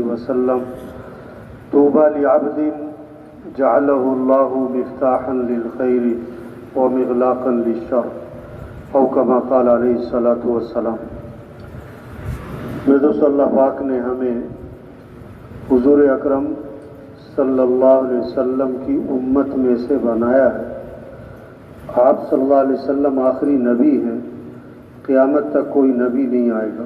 وسلم طوبى لعبد جعله الله مفتاحا للخير ومغلاقا للشر او كما قال علیہ الصلوۃ والسلام۔ میرے دوست، اللہ پاک نے ہمیں حضور اکرم صلی اللہ علیہ وسلم کی امت میں سے بنایا ہے۔ آپ صلی اللہ علیہ وسلم آخری نبی ہیں، قیامت تک کوئی نبی نہیں آئے گا۔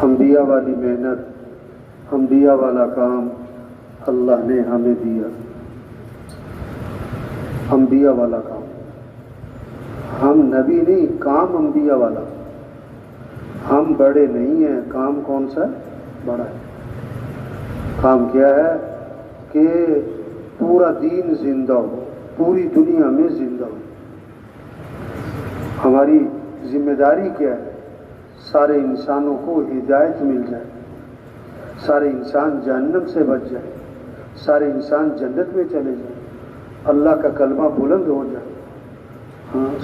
انبیاء والی محنت، انبیاء والا کام اللہ نے ہمیں دیا، انبیاء والا کام۔ ہم نبی نہیں، کام انبیاء والا۔ ہم بڑے نہیں ہیں، کام کون سا ہے؟ بڑا ہے۔ کام کیا ہے کہ پورا دین زندہ ہو، پوری دنیا میں زندہ ہو۔ ہماری ذمہ داری کیا ہے؟ سارے انسانوں کو ہدایت مل جائے، سارے انسان جہنم سے بچ جائے، سارے انسان جنت میں چلے جائیں، اللہ کا کلمہ بلند ہو جائے،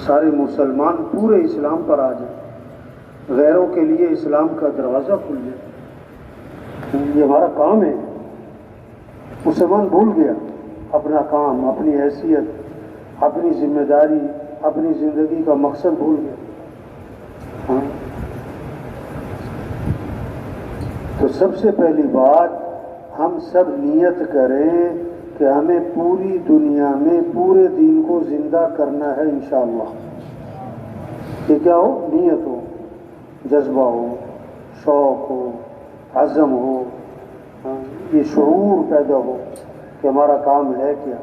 سارے مسلمان پورے اسلام پر آ جائیں، غیروں کے لیے اسلام کا دروازہ کھل جائے۔ یہ ہمارا کام ہے۔ مسلمان بھول گیا اپنا کام، اپنی حیثیت، اپنی ذمہ داری، اپنی زندگی کا مقصد بھول گیا۔ تو سب سے پہلی بات، ہم سب نیت کریں کہ ہمیں پوری دنیا میں پورے دین کو زندہ کرنا ہے انشاءاللہ۔ کہ کیا ہو؟ نیت ہو، جذبہ ہو، شوق ہو، عزم ہو، یہ شعور پیدا ہو کہ ہمارا کام ہے کیا،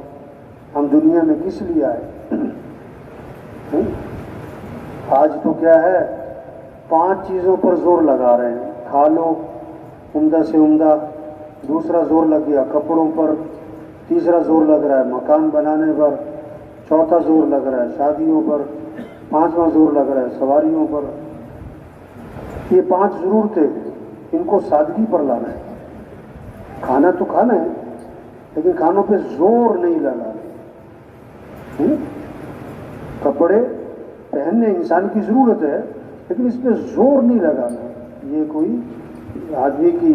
ہم دنیا میں کس لیے آئے۔ آج تو کیا ہے، 5 چیزوں پر زور لگا رہے ہیں۔ کھا لو عمدہ سے عمدہ، دوسرا زور لگ گیا کپڑوں پر، تیسرا زور لگ رہا ہے مکان بنانے پر، چوتھا زور لگ رہا ہے شادیوں پر، 5واں زور لگ رہا ہے سواریوں پر۔ یہ 5 ضرورتیں، ان کو سادگی پر لانا ہے۔ کھانا تو کھانا ہے، لیکن کھانوں پہ زور نہیں لگانا۔ کپڑے پہننے انسان کی ضرورت ہے، لیکن اس پہ زور نہیں لگانا۔ یہ کوئی آدمی کی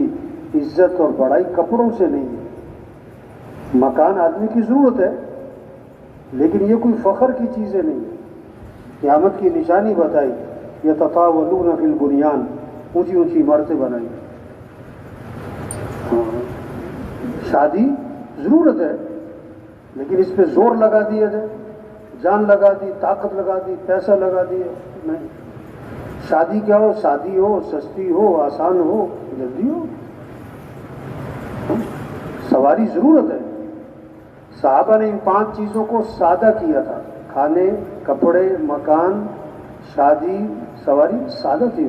عزت اور بڑائی کپڑوں سے نہیں ہے۔ مکان آدمی کی ضرورت ہے، لیکن یہ کوئی فخر کی چیزیں نہیں ہیں۔ قیامت کی نشانی بتائی، یتطاولون فی البنیان، اونچی اونچی عمارتیں بنائی۔ شادی ضرورت ہے، لیکن اس پہ زور لگا دیا جائے، جان لگا دی، طاقت لگا دی، پیسہ لگا دیا، نہیں۔ شادی کیا ہو؟ سادی ہو، سستی ہو، آسان ہو، جلدی ہو۔ سواری ضرورت ہے۔ صحابہ نے ان 5 چیزوں کو سادہ کیا تھا، کھانے، کپڑے، مکان، شادی، سواری، سادہ تھی۔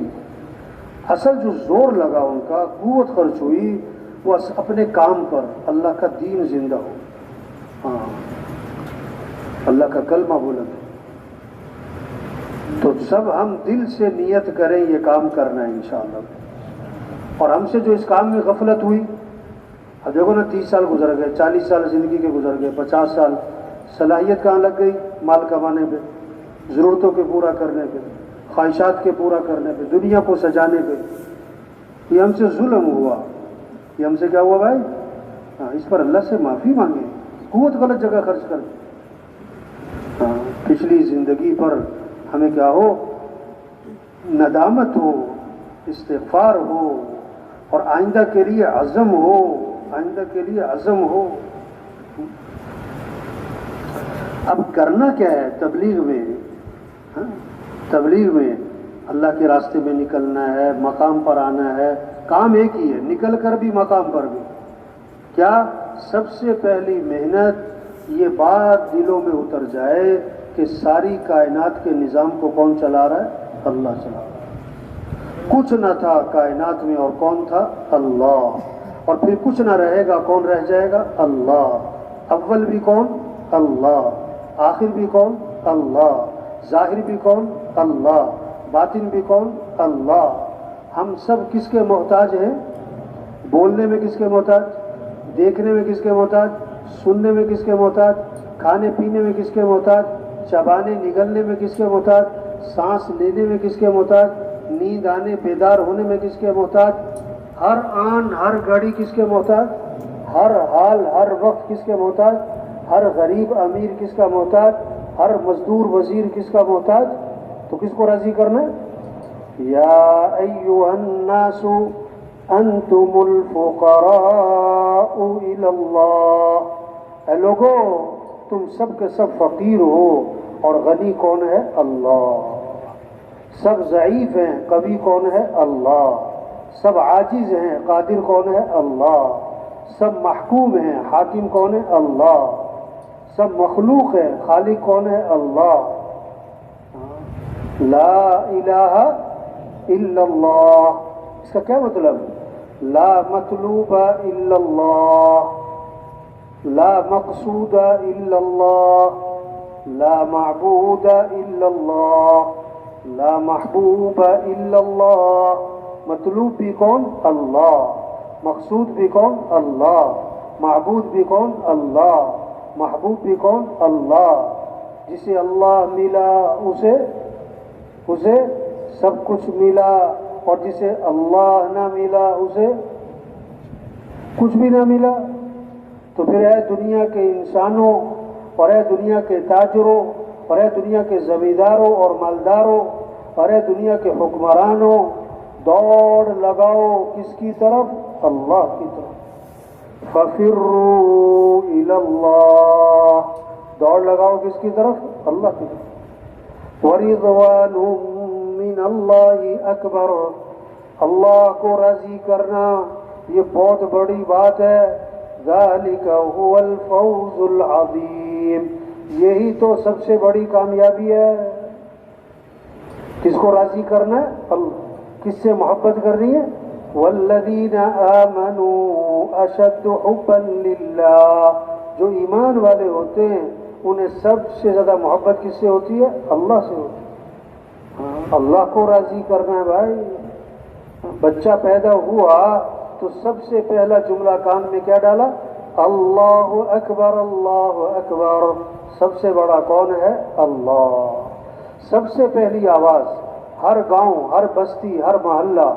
اصل جو زور لگا ان کا، قوت خرچ ہوئی، وہ اپنے کام پر، اللہ کا دین زندہ ہو، اللہ کا کلمہ بلند۔ تو سب ہم دل سے نیت کریں یہ کام کرنا ہے انشاءاللہ۔ اور ہم سے جو اس کام میں غفلت ہوئی، اب دیکھو نا، 30 سال گزر گئے، 40 سال زندگی کے گزر گئے، 50 سال، صلاحیت کہاں لگ گئی؟ مال کمانے پہ، ضرورتوں کے پورا کرنے پہ، خواہشات کے پورا کرنے پہ، دنیا کو سجانے پہ۔ یہ ہم سے ظلم ہوا۔ یہ ہم سے کیا ہوا بھائی؟ اس پر اللہ سے معافی مانگیں۔ قوت غلط جگہ خرچ کر دیں۔ پچھلی زندگی پر ہمیں کیا ہو؟ ندامت ہو، استغفار ہو، اور آئندہ کے لیے عزم ہو، آئندہ کے لیے عزم ہو۔ اب کرنا کیا ہے تبلیغ میں؟ تبلیغ میں اللہ کے راستے میں نکلنا ہے، مقام پر آنا ہے۔ کام ایک ہی ہے، نکل کر بھی مقام پر بھی۔ کیا؟ سب سے پہلی محنت یہ بات دلوں میں اتر جائے کہ ساری کائنات کے نظام کو کون چلا رہا ہے؟ اللہ چلا رہا ہے۔ کچھ نہ تھا کائنات میں، اور کون تھا؟ اللہ۔ اور پھر کچھ نہ رہے گا، کون رہ جائے گا؟ اللہ۔ اول بھی کون؟ اللہ۔ آخر بھی کون؟ اللہ۔ ظاہر بھی کون؟ اللہ۔ باطن بھی کون؟ اللہ۔ ہم سب کس کے محتاج ہیں؟ بولنے میں کس کے محتاج؟ دیکھنے میں کس کے محتاج؟ سننے میں کس کے محتاج؟ کھانے پینے میں کس کے محتاج؟ چبانے نگلنے میں کس کے محتاج؟ سانس لینے میں کس کے محتاج؟ نیند آنے بیدار ہونے میں کس کے محتاج؟ ہر آن ہر گھڑی کس کے محتاج؟ ہر حال ہر وقت کس کے محتاج؟ ہر غریب امیر کس کا محتاج؟ ہر مزدور وزیر کس کا محتاج؟ تو کس کو راضی کرنا ہے؟ یا ایھا الناس انتم الفقراء الی اللہ، اے لوگو تم سب کے سب فقیر ہو، اور غنی کون ہے؟ اللہ۔ سب ضعیف ہیں، قوی کون ہے؟ اللہ۔ سب عاجز ہیں، قادر کون ہے؟ اللہ۔ سب محکوم ہیں، حاکم کون ہے؟ اللہ۔ سب مخلوق ہیں، خالق کون ہے؟ اللہ۔ لا الہ الا اللہ، اس کا کیا مطلب؟ لا مطلوب الا اللہ، لا مقصود الا اللہ، لا معبود الا اللہ، لا محبوب الا اللہ۔ مطلوب بھی کون؟ اللہ۔ مقصود بھی کون؟ اللہ۔ معبود بھی کون؟ اللہ۔ محبوب بھی کون؟ اللہ۔ جسے اللہ ملا اسے سب کچھ ملا، اور جسے اللہ نہ ملا اسے کچھ بھی نہ ملا۔ تو پھر اے دنیا کے انسانوں، اور اے دنیا کے تاجروں، اور اے دنیا کے زمینداروں اور مالداروں، اور اے دنیا کے حکمرانوں، دوڑ لگاؤ کس کی طرف؟ اللہ کی طرف۔ فَفِرُّوا إِلَى اللَّهِ، دوڑ لگاؤ کس کی طرف؟ اللہ کی طرف۔ وَرِضْوَانٌ مِّنَ اللَّهِ أَكْبَرُ، اللہ کو راضی کرنا یہ بہت بڑی بات ہے۔ ذَلِكَ هُوَ الْفَوْزُ الْعَظِيمُ، یہی تو سب سے بڑی کامیابی ہے۔ کس کو راضی کرنا ہے؟ اللہ۔ کس سے محبت کرنی ہے؟ والذین آمنوا اشد حبا للہ، جو ایمان والے ہوتے ہیں انہیں سب سے زیادہ محبت کس سے ہوتی ہے؟ اللہ سے ہوتی ہے۔ اللہ کو راضی کرنا ہے بھائی۔ بچہ پیدا ہوا تو سب سے پہلا جملہ کان میں کیا ڈالا؟ اللہ اکبر، اللہ اکبر۔ سب سے بڑا کون ہے؟ اللہ۔ سب سے پہلی آواز ہر گاؤں، ہر بستی، ہر محلہ،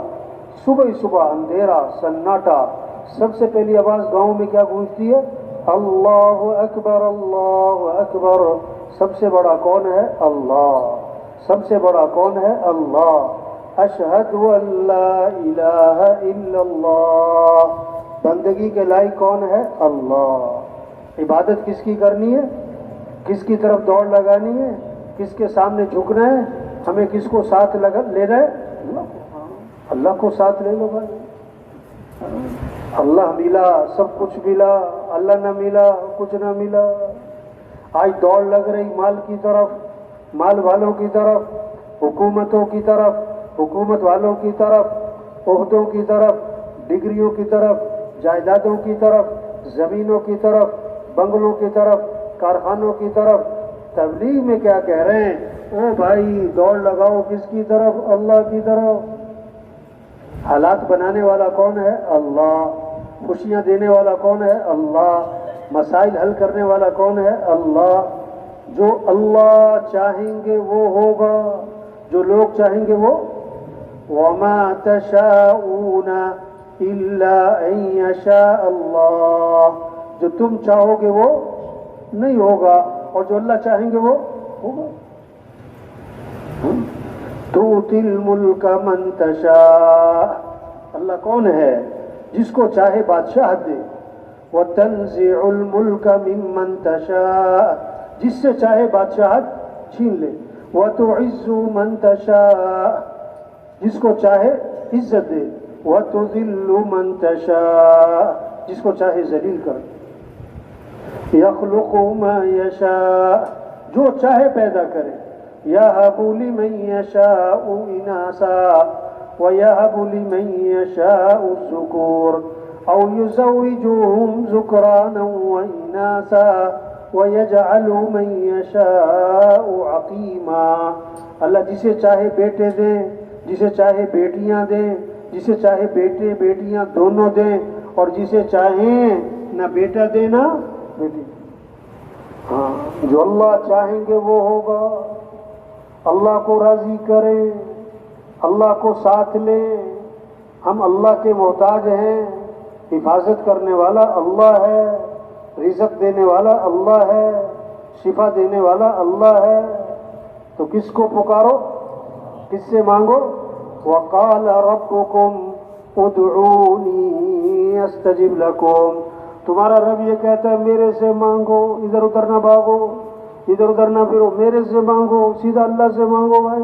صبح صبح اندھیرا سناٹا، سب سے پہلی آواز گاؤں میں کیا گونجتی ہے؟ اللہ اکبر، اللہ اکبر۔ سب سے بڑا کون ہے؟ اللہ۔ سب سے بڑا کون ہے؟ اللہ۔ اشہد ان لا الہ الا اللہ، بندگی کے لائق کون ہے؟ اللہ۔ عبادت کس کی کرنی ہے؟ کس کی طرف دوڑ لگانی ہے؟ کس کے سامنے جھکنا ہے؟ ہمیں کس کو ساتھ لینا ہے؟ اللہ کو ساتھ لے لو بھائی۔ اللہ ملا سب کچھ ملا، اللہ نہ ملا کچھ نہ ملا۔ آج دوڑ لگ رہی مال کی طرف، مال والوں کی طرف، حکومتوں کی طرف، حکومت والوں کی طرف، عہدوں کی طرف، ڈگریوں کی طرف، جائیدادوں کی طرف، زمینوں کی طرف، بنگلوں کی طرف، کارخانوں کی طرف۔ تبلیغ میں کیا کہہ رہے ہیں؟ او بھائی دوڑ لگاؤ کس کی طرف؟ اللہ کی طرف۔ حالات بنانے والا کون ہے؟ اللہ۔ خوشیاں دینے والا کون ہے؟ اللہ۔ مسائل حل کرنے والا کون ہے؟ اللہ۔ جو اللہ چاہیں گے وہ ہوگا، جو لوگ چاہیں گے وہ۔ وَمَا تَشَاءُونَ إِلَّا أَن يَشَاءَ اللَّهُ، جو تم چاہو گے وہ نہیں ہوگا، اور جو اللہ چاہیں گے وہ ہوگا۔ تُؤْتِي الْمُلْكَ مَن تَشَاءُ، اللہ کون ہے؟ جس کو چاہے بادشاہت دے۔ وَتَنزِعُ الْمُلْكَ مِمَّن تَشَاءُ، جس سے چاہے بادشاہت چھین لے۔ وَتُعِزُّ مَن تَشَاءُ، جس کو چاہے عزت دے۔ وَتُذِلُّ مَن تَشَاءُ، جس کو چاہے ذلیل کر۔ يَخْلُقُ مَا يَشَاءُ، جو چاہے پیدا کرے۔ يَهَبُ لِمَن يَشَاءُ إِنَاثًا وَيَهَبُ لِمَن يَشَاءُ الذُّكُورَ أَوْ يُزَوِّجُهُمْ ذُكْرَانًا وَإِنَاثًا وَيَجْعَلُ مَن يَشَاءُ عَقِيمًا، اللہ جسے چاہے بیٹے دیں، جسے چاہے بیٹیاں دیں، جسے چاہے بیٹے بیٹیاں دونوں دیں، اور جسے چاہیں نہ بیٹا دینا بیٹی۔ ہاں، جو اللہ چاہیں گے وہ ہوگا۔ اللہ کو راضی کریں، اللہ کو ساتھ لیں، ہم اللہ کے محتاج ہیں، حفاظت کرنے والا اللہ ہے، رزق دینے والا اللہ ہے، شفا دینے والا اللہ ہے، تو کس کو پکارو، کس سے مانگو؟ وَقَالَ رَبُّكُمْ ادْعُونِي أَسْتَجِبْ لَكُمْ، تمہارا رب یہ کہتا ہے میرے سے مانگو، ادھر ادھر نہ بھاگو، ادھر ادھر نہ پھرو، میرے سے مانگو، سیدھا اللہ سے مانگو بھائی۔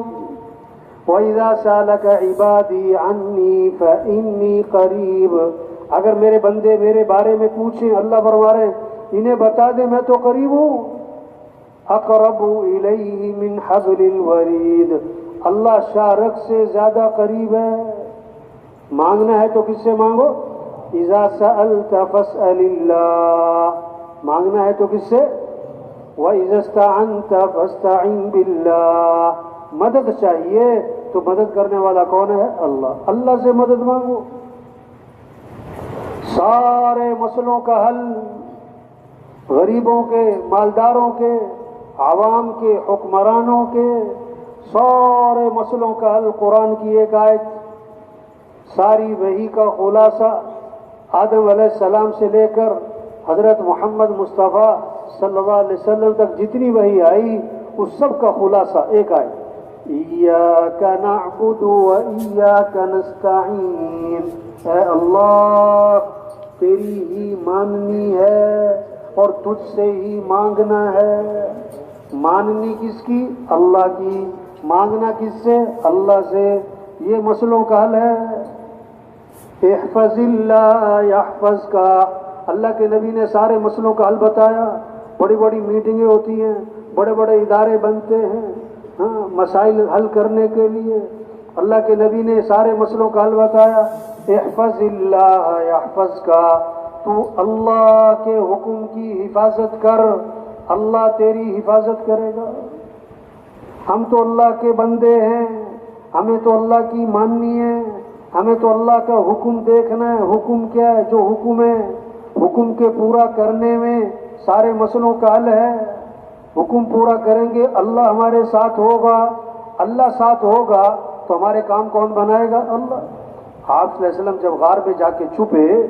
وَإِذَا سَأَلَكَ عِبَادِي عَنِّي فَإِنِّي قَرِيبٌ، اگر میرے بندے میرے بارے میں پوچھیں، اللہ فرما رہے ہیں انہیں بتا دے میں تو قریب ہوں، اقرب الیہ من حبل الورید، اللہ شارک سے زیادہ قریب ہے۔ مانگنا ہے تو کس سے مانگو؟ اذا سألت فاسأل اللہ، مانگنا ہے تو کس سے؟ وَإِذَا اسْتَعَنْتَ فَاسْتَعِنْ بِاللَّهِ، مدد چاہیے تو مدد کرنے والا کون ہے؟ اللہ، اللہ سے مدد مانگو۔ سارے مسئلوں کا حل، غریبوں کے، مالداروں کے، عوام کے، حکمرانوں کے، سارے مسئلوں کا حل قرآن کی ایک آیت، ساری وحی کا خلاصہ، آدم علیہ السلام سے لے کر حضرت محمد مصطفیٰ صلی اللہ علیہ وسلم تک جتنی وحی آئی اس سب کا خلاصہ ایک آیت، ایاک نعبد و ایاک نستعین، اے اللہ تیری ہی ماننی ہے اور تجھ سے ہی مانگنا ہے۔ ماننی کس کی؟ اللہ کی، مانگنا کس سے؟ اللہ سے۔ یہ مسئلوں کا حل ہے۔ احفظ اللہ یحفظ کا، اللہ کے نبی نے سارے مسئلوں کا حل بتایا، بڑی بڑی میٹنگیں ہوتی ہیں، بڑے بڑے ادارے بنتے ہیں مسائل حل کرنے کے لیے، اللہ کے نبی نے سارے مسئلوں کا حل بتایا۔ احفظ اللہ یحفظ کا، تو اللہ کے حکم کی حفاظت کر، اللہ تیری حفاظت کرے گا۔ ہم تو اللہ کے بندے ہیں، ہمیں تو اللہ کی ماننی ہے، ہمیں تو اللہ کا حکم دیکھنا ہے۔ حکم کیا ہے؟ جو حکم ہے، حکم کے پورا کرنے میں سارے مسئلوں کا حل ہے۔ حکم پورا کریں گے اللہ ہمارے ساتھ ہوگا، اللہ ساتھ ہوگا تو ہمارے کام کون بنائے گا؟ اللہ۔ آپ صلی اللہ علیہ وسلم جب غار میں جا کے چھپے،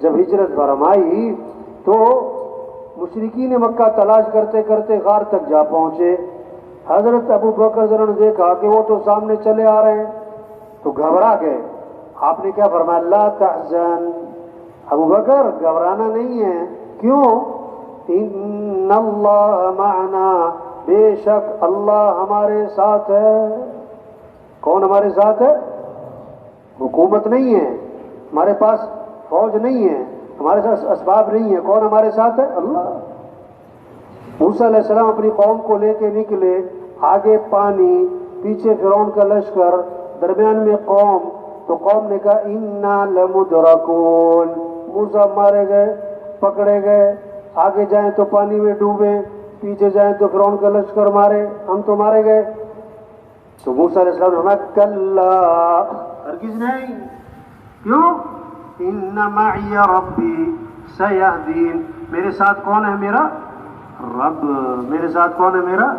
جب ہجرت فرمائی تو مشرکین مکہ تلاش کرتے کرتے غار تک جا پہنچے۔ حضرت ابو بکر ذرا نے دیکھا کہ وہ تو سامنے چلے آ رہے ہیں تو گھبرا گئے۔ آپ نے کیا فرمایا؟ لا تحزن، ابو بکر گھبرانا نہیں ہے۔ کیوں؟ ان اللہ معنا، بے شک اللہ ہمارے ساتھ ہے۔ کون ہمارے ساتھ ہے؟ حکومت نہیں ہے، ہمارے پاس فوج نہیں ہے، ہمارے ساتھ اسباب نہیں ہے، کون ہمارے ساتھ ہے؟ اللہ۔ موسیٰ علیہ السلام اپنی قوم کو لے کے نکلے، آگے پانی، پیچھے فرعون کا لشکر، درمیان میں قوم، تو قوم نے کہا انا لمدرکون، موسیٰ مارے گئے، پکڑے گئے، آگے جائیں تو پانی میں ڈوبے، پیچھے جائیں تو فرعون کا لشکر مارے، ہم تو مارے گئے۔ تو موسیٰ علیہ السلام نے فرمایا کلا، ہرگز نہیں۔ کیوں؟ ان معی ربی سیہدین، میرے ساتھ کون ہے؟ میرا رب۔ میرے ساتھ کون ہے؟ میرا۔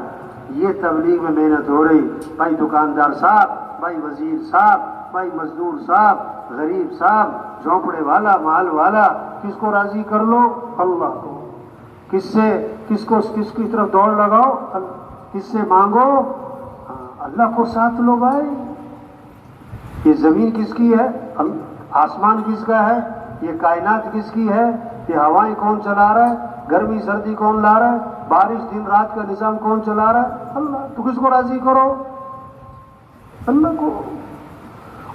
یہ تبلیغ میں محنت ہو رہی، بھائی دکاندار صاحب، بھائی وزیر صاحب، بھائی مزدور صاحب، غریب صاحب، جھونپڑے والا، مال والا، کس کو راضی کر لو؟ اللہ کو۔ کس سے، کس کی طرف دوڑ لگاؤ؟ کس سے مانگو؟ اللہ کو ساتھ لو بھائی۔ یہ زمین کس کی ہے؟ آسمان کس کا ہے؟ یہ کائنات کس کی ہے؟ یہ ہوائیں کون چلا رہا ہے؟ گرمی سردی کون لا رہا ہے؟ بارش دن رات کا نظام کون چلا رہا ہے؟ اللہ۔ تو کس کو راضی کرو؟ اللہ کو۔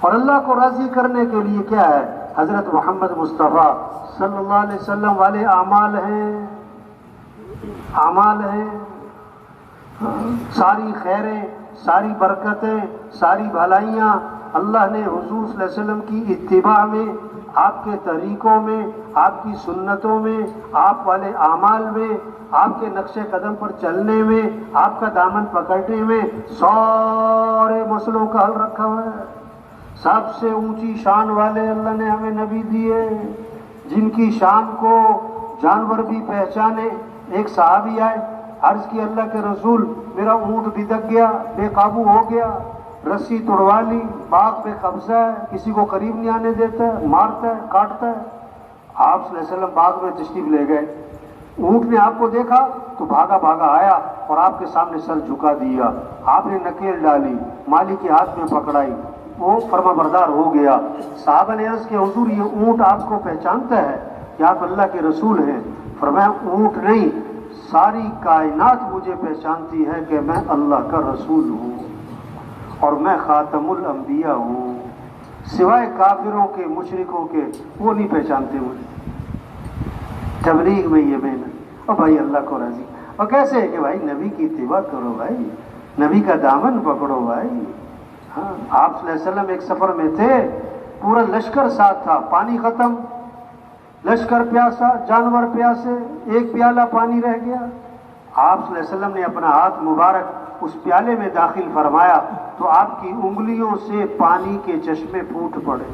اور اللہ کو راضی کرنے کے لیے کیا ہے؟ حضرت محمد مصطفیٰ صلی اللہ علیہ وسلم والے اعمال ہیں، اعمال ہیں، ساری خیریں، ساری برکتیں، ساری بھلائیاں اللہ نے حضور صلی اللہ علیہ وسلم کی اتباع میں، آپ کے طریقوں میں، آپ کی سنتوں میں، آپ والے اعمال میں، آپ کے نقش قدم پر چلنے میں، آپ کا دامن پکڑنے میں، سارے مسئلوں کا حل رکھا ہوا ہے۔ سب سے اونچی شان والے اللہ نے ہمیں نبی دیے، جن کی شان کو جانور بھی پہچانے۔ ایک صحابی آئے، عرض کی اللہ کے رسول، میرا اونٹ بھدک گیا، بے قابو ہو گیا۔ رسی توڑوا لی، باغ پہ قبضہ ہے، کسی کو قریب نہیں آنے دیتا ہے، مارتا ہے، کاٹتا ہے۔ آپ صلی اللہ علیہ وسلم باغ میں تشریف لے گئے، اونٹ نے آپ کو دیکھا تو بھاگا بھاگا آیا اور آپ کے سامنے سر جھکا دیا، آپ نے نکیل ڈالی، مالی کے ہاتھ میں پکڑائی، وہ فرما بردار ہو گیا۔ صحابہ نے عرض کہ حضور یہ اونٹ آپ کو پہچانتا ہے کہ آپ اللہ کے رسول ہیں؟ فرمایا اونٹ نہیں، ساری کائنات مجھے پہچانتی ہے کہ میں اللہ کا رسول ہوں اور میں خاتم الانبیاء ہوں، سوائے کافروں کے، مشرکوں کے، وہ نہیں پہچانتے مجھے۔ تبلیغ میں یہ محنت، اور بھائی اللہ کو راضی، اور کیسے ہے کہ بھائی نبی کی اتباع کرو، بھائی نبی کا دامن پکڑو بھائی۔ ہاں آپ صلی اللہ علیہ وسلم ایک سفر میں تھے، پورا لشکر ساتھ تھا، پانی ختم، لشکر پیاسا، جانور پیاسے، ایک پیالہ پانی رہ گیا، آپ صلی اللہ علیہ وسلم نے اپنا ہاتھ مبارک اس پیالے میں داخل فرمایا تو آپ کی انگلیوں سے پانی کے چشمے پھوٹ پڑے،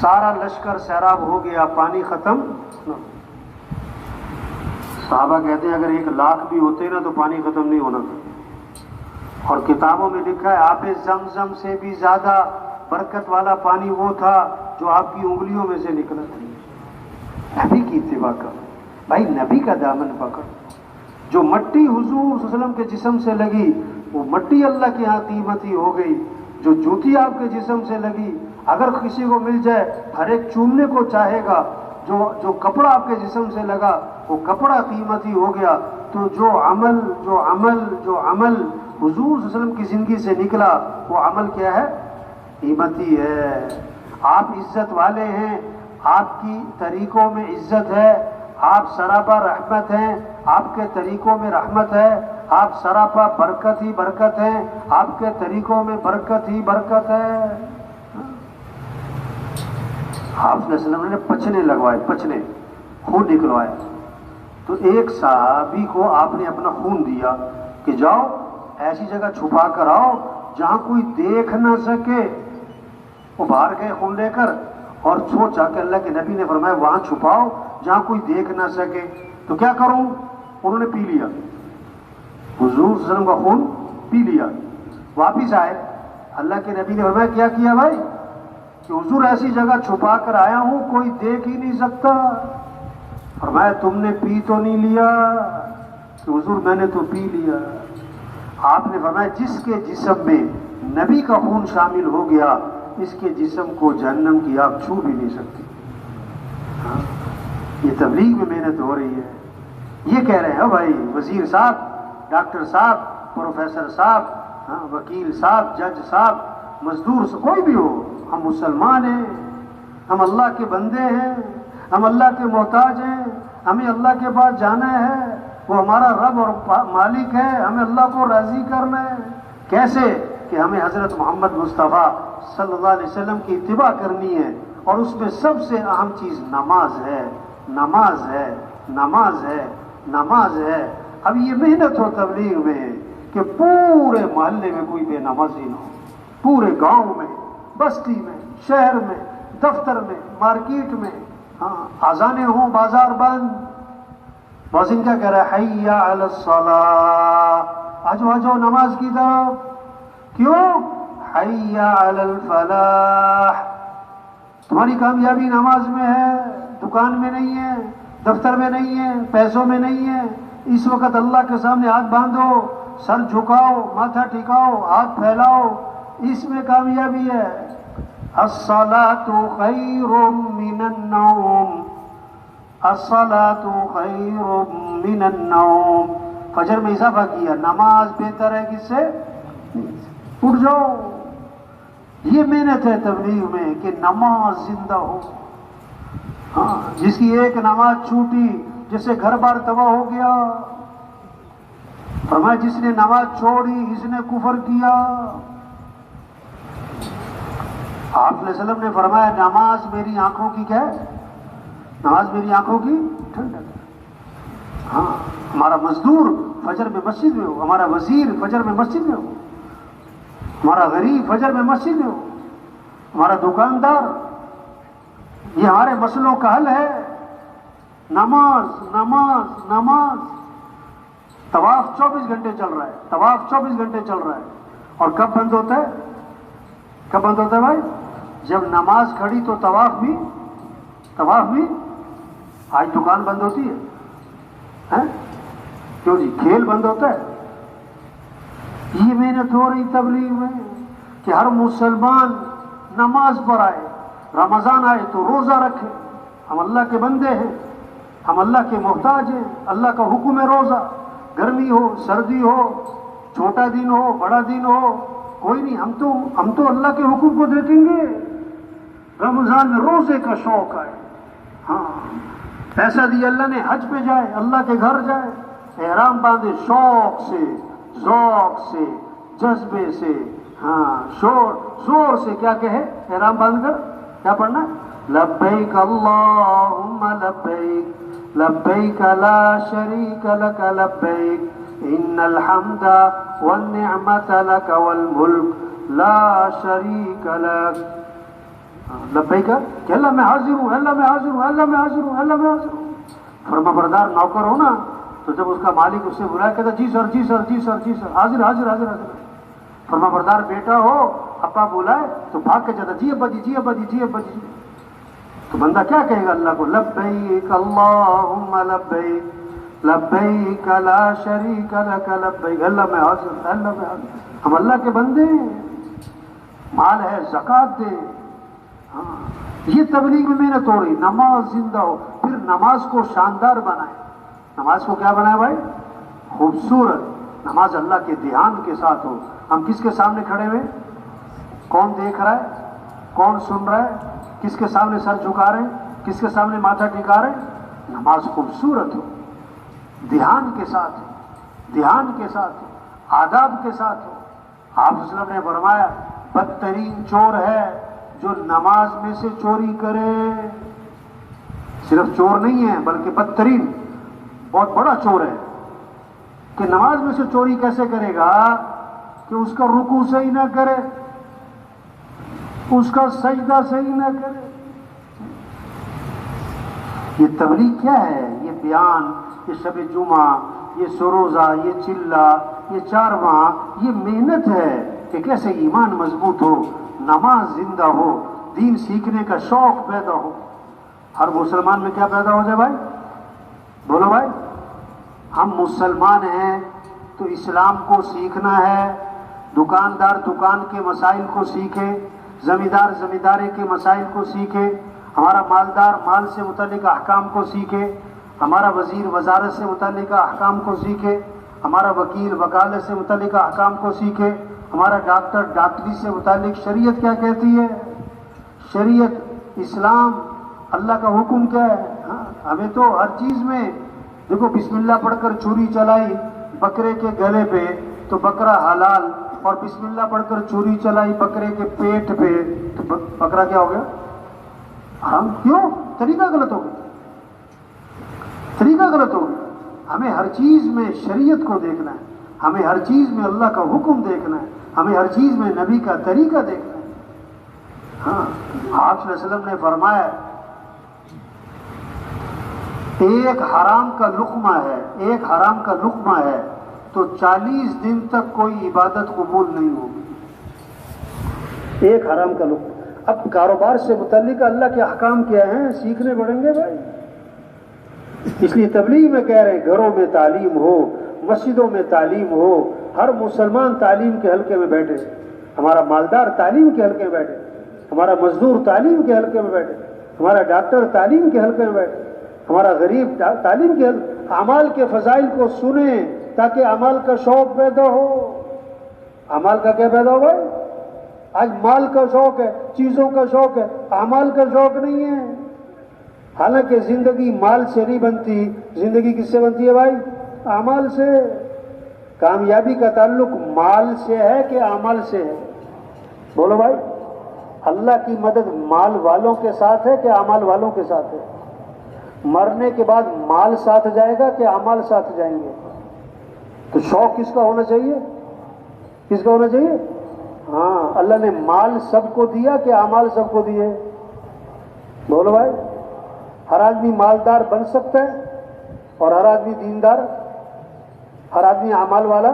سارا لشکر سیراب ہو گیا، پانی ختم۔ صحابہ کہتے ہیں اگر 1,00,000 بھی ہوتے نا تو پانی ختم نہیں ہونا تھا، اور کتابوں میں لکھا ہے آب زمزم سے بھی زیادہ برکت والا پانی وہ تھا جو آپ کی انگلیوں میں سے نکلا تھا۔ نبی کی اتباع کر بھائی، نبی کا دامن پکڑ۔ جو مٹی حضور صلی اللہ علیہ وسلم کے جسم سے لگی وہ مٹی اللہ کے ہاں قیمتی ہو گئی، جو جوتی آپ کے جسم سے لگی اگر کسی کو مل جائے ہر ایک چومنے کو چاہے گا، جو کپڑا آپ کے جسم سے لگا وہ کپڑا قیمتی ہو گیا۔ تو جو عمل حضور صلی اللہ علیہ وسلم کی زندگی سے نکلا وہ عمل کیا ہے؟ قیمتی ہے۔ آپ عزت والے ہیں، آپ کی طریقوں میں عزت ہے، آپ سراپا رحمت ہیں، آپ کے طریقوں میں رحمت ہے، آپ سراپا برکت ہی برکت ہیں، آپ کے طریقوں میں برکت ہی برکت ہے۔ آپ صلی اللہ علیہ وسلم نے پچھنے لگوائے، پچھنے خون نکلوائے، تو ایک صحابی کو آپ نے اپنا خون دیا کہ جاؤ ایسی جگہ چھپا کر آؤ جہاں کوئی دیکھ نہ سکے۔ وہ باہر گئے خون لے کر اور سوچا کہ اللہ کے نبی نے فرمایا وہاں چھپاؤ جہاں کوئی دیکھ نہ سکے، تو کیا کروں؟ انہوں نے پی لیا، حضور صلی اللہ علیہ وسلم کا خون پی لیا۔ واپس آئے، اللہ کے نبی نے فرمایا کیا کیا بھائی؟ کہ حضور ایسی جگہ چھپا کر آیا ہوں کوئی دیکھ ہی نہیں سکتا۔ فرمایا تم نے پی تو نہیں لیا؟ کہ حضور میں نے تو پی لیا۔ آپ نے فرمایا جس کے جسم میں نبی کا خون شامل ہو گیا اس کے جسم کو جہنم کی آگ چھو بھی نہیں سکتی۔ یہ تبلیغ میں محنت ہو رہی ہے۔ یہ کہہ رہے ہیں بھائی وزیر صاحب، ڈاکٹر صاحب، پروفیسر صاحب، وکیل صاحب، جج صاحب، مزدور کوئی بھی ہو، ہم مسلمان ہیں، ہم اللہ کے بندے ہیں، ہم اللہ کے محتاج ہیں، ہمیں اللہ کے پاس جانا ہے، وہ ہمارا رب اور مالک ہے، ہمیں اللہ کو راضی کرنا ہے۔ کیسے؟ کہ ہمیں حضرت محمد مصطفیٰ صلی اللہ علیہ وسلم کی اتباع کرنی ہے، اور اس میں سب سے اہم چیز نماز ہے، نماز ہے، نماز ہے، نماز ہے۔ اب یہ محنت ہو تبلیغ میں کہ پورے محلے میں کوئی بے نمازی نہ ہو، پورے گاؤں میں، بستی میں، شہر میں، دفتر میں، مارکیٹ میں، اذانیں ہوں، بازار بند، مؤذن کیا کہہ رہا ہے؟ حی علی الصلاۃ، آجو آجو نماز کی طرف۔ کیوں؟ حی علی الفلاح، تمہاری کامیابی نماز میں ہے، دکان میں نہیں ہے، دفتر میں نہیں ہے، پیسوں میں نہیں ہے۔ اس وقت اللہ کے سامنے ہاتھ باندھو، سر جھکاؤ، ماتھا ٹھکاؤ، ہاتھ پھیلاؤ، اس میں کامیابی ہے۔ الصلاۃ خیر من النوم، الصلاۃ خیر من النوم، فجر میں اضافہ کیا، نماز بہتر ہے کس سے؟ اٹھ جاؤ۔ یہ محنت ہے تبلیغ میں کہ نماز زندہ ہو۔ جس کی ایک نماز چھوٹی جس سے گھر بار تباہ ہو گیا۔ فرمایا جس نے نماز چھوڑی اس نے کفر کیا۔ آپ صلی اللہ علیہ وسلم نے فرمایا نماز میری آنکھوں کی کیا ہے؟ نماز میری آنکھوں کی ٹھنڈک۔ ہمارا مزدور فجر میں مسجد میں ہو، ہمارا وزیر فجر میں مسجد میں ہو، ہمارا غریب فجر میں مسجد میں ہو، ہمارا دکاندار، یہ ہمارے مسئلوں کا حل ہے۔ نماز نماز نماز۔ طواف 24 گھنٹے چل رہا ہے، طواف 24 گھنٹے چل رہا ہے، اور کب بند ہوتا ہے؟ کب بند ہوتا ہے بھائی؟ جب نماز کھڑی تو طواف بھی آج دکان بند ہوتی ہے کیوں جی؟ کھیل بند ہوتا ہے. یہ محنت ہو رہی تبلیغ میں کہ ہر مسلمان نماز پر آئے، رمضان آئے تو روزہ رکھے. ہم اللہ کے بندے ہیں، ہم اللہ کے محتاج ہیں. اللہ کا حکم ہے روزہ، گرمی ہو سردی ہو، چھوٹا دن ہو بڑا دن ہو، کوئی نہیں، ہم تو اللہ کے حکم کو دیکھیں گے. رمضان میں روزے کا شوق ہے. ہاں، پیسہ دیا اللہ نے، حج پہ جائے، اللہ کے گھر جائے، احرام باندھے شوق سے، ذوق سے، جذبے سے، ہاں شور سے کیا کہے احرام باندھ کر؟ کیا پڑھنا؟ لبیک اللہم لبیک لبیک لا شریک لک لبیک ان الحمد والنعمت لک والملک لا شریک لک. لبیک کہ اللہ میں حاضر ہوں، اللہ میں حاضر ہوں، اللہ میں حاضر ہوں، اللہ میں حاضر ہوں. فرما بردار نوکر ہو نا، تو جب اس کا مالک اس سے بلایا کہتا جی سر جی سر جی سر جی سر، حاضر حاضر حاضر حاضر. فرما بردار بیٹا ہو، ابا بلائے تو بھاگ کے جاتا جی ابا جی جی ابا جی جی ابا جی. تو بندہ کیا کہے گا اللہ کو؟ لبیک اللہم لبیک لبیک لا شریک لک لبیک. اللہ میں حاضر، اللہ میں حاضر. ہم اللہ کے بندے ہیں، مال ہے زکوٰۃ دے. ہاں، یہ تبلیغ میں محنت ہو رہی. نماز زندہ ہو، پھر نماز کو شاندار بنائے. نماز کو کیا بنائے بھائی؟ خوبصورت. نماز اللہ کے دھیان کے ساتھ ہو. ہم کس کے سامنے کھڑے ہوئے؟ کون دیکھ رہا ہے؟ کون سن رہا ہے؟ کس کے سامنے سر جھکا رہے ہیں؟ کس کے سامنے ماتھا ٹکا رہے ہیں؟ نماز خوبصورت ہو، دھیان کے ساتھ ہو، دھیان کے ساتھ ہو، آداب کے ساتھ ہو. آپ صلی اللہ علیہ وسلم نے فرمایا بدترین چور ہے جو نماز میں سے چوری کرے. صرف چور نہیں ہے بلکہ بدترین، بہت بڑا چور ہے. کہ نماز میں سے چوری کیسے کرے گا؟ کہ اس کا رکوع صحیح نہ کرے، اس کا سجدہ صحیح نہ کرے. یہ تبلیغ کیا ہے؟ یہ بیان، یہ شب جمعہ، یہ سروزہ، یہ چلہ، یہ 4 ماہ، یہ محنت ہے کہ کیسے ایمان مضبوط ہو، نماز زندہ ہو، دین سیکھنے کا شوق پیدا ہو. ہر مسلمان میں کیا پیدا ہو جائے بھائی؟ بولو بھائی. ہم مسلمان ہیں تو اسلام کو سیکھنا ہے. دکاندار دکان کے مسائل کو سیکھے، زمیندار زمینداری کے مسائل کو سیکھے، ہمارا مالدار مال سے متعلق احکام کو سیکھے، ہمارا وزیر وزارت سے متعلق احکام کو سیکھے، ہمارا وکیل وکالت سے متعلق احکام کو سیکھے، ہمارا ڈاکٹر ڈاکٹری سے متعلق شریعت کیا کہتی ہے، شریعت اسلام اللہ کا حکم کیا ہے. ہاں، ہمیں تو ہر چیز میں دیکھو بسم اللہ پڑھ کر چھری چلائی بکرے کے گلے پہ تو بکرا حلال، اور بسم اللہ پڑھ کر چھری چلائی بکرے کے پیٹ پہ تو بکرا کیا ہو گیا؟ حرام. کیوں؟ طریقہ غلط ہو گیا، طریقہ غلط ہو گیا. ہمیں ہر چیز میں شریعت کو دیکھنا ہے، ہمیں ہر چیز میں اللہ کا حکم دیکھنا ہے، ہمیں ہر چیز میں نبی کا طریقہ دیکھنا ہے. ہاں، آپ صلی اللہ علیہ وسلم نے فرمایا ایک حرام کا لقمہ ہے، ایک حرام کا لقمہ ہے تو 40 دن تک کوئی عبادت قبول نہیں ہوگی. ایک حرام کا لقمہ. اب کاروبار سے متعلق اللہ کے احکام کیا ہیں؟ سیکھنے پڑیں گے بھائی. اس لیے تبلیغ میں کہہ رہے ہیں گھروں میں تعلیم ہو، مسجدوں میں تعلیم ہو، ہر مسلمان تعلیم کے حلقے میں بیٹھے، ہمارا مالدار تعلیم کے حلقے میں بیٹھے، ہمارا مزدور تعلیم کے حلقے میں بیٹھے، ہمارا ڈاکٹر تعلیم کے حلقے میں بیٹھے، ہمارا غریب تعلیم کے اعمال کے فضائل کو سنیں تاکہ اعمال کا شوق پیدا ہو. اعمال کا کیا پیدا ہو بھائی؟ آج مال کا شوق ہے، چیزوں کا شوق ہے، اعمال کا شوق نہیں ہے. حالانکہ زندگی مال سے نہیں بنتی، زندگی کس سے بنتی ہے بھائی؟ اعمال سے. کامیابی کا تعلق مال سے ہے کہ اعمال سے ہے؟ بولو بھائی. اللہ کی مدد مال والوں کے ساتھ ہے کہ اعمال والوں کے ساتھ ہے؟ مرنے کے بعد مال ساتھ جائے گا کہ اعمال ساتھ جائیں گے؟ تو شوق کس کا ہونا چاہیے؟ کس کا ہونا چاہیے؟ ہاں، اللہ نے مال سب کو دیا کہ اعمال سب کو دیے؟ بولو بھائی. ہر آدمی مالدار بن سکتا ہے اور ہر آدمی دیندار، ہر آدمی اعمال والا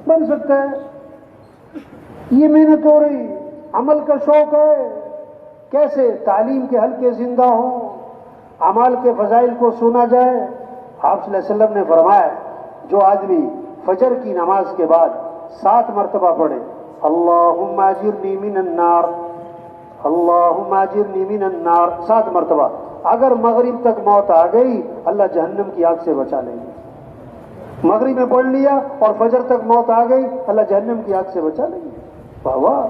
بن سکتا ہے. یہ محنت ہو رہی، عمل کا شوق ہے، کیسے تعلیم کے حلقے زندہ ہوں، اعمال کے فضائل کو سنا جائے۔ آپ صلی اللہ علیہ وسلم نے فرمایا جو آدمی فجر کی نماز کے بعد 7 مرتبہ پڑھے اللہم اجرنی من النار، اللہم اجرنی من النار 7 مرتبہ، اگر مغرب تک موت آ گئی اللہ جہنم کی آگ سے بچا لیں گے۔ مغرب میں پڑھ لیا اور فجر تک موت آ گئی اللہ جہنم کی آگ سے بچا لیں گے۔ واہ واہ۔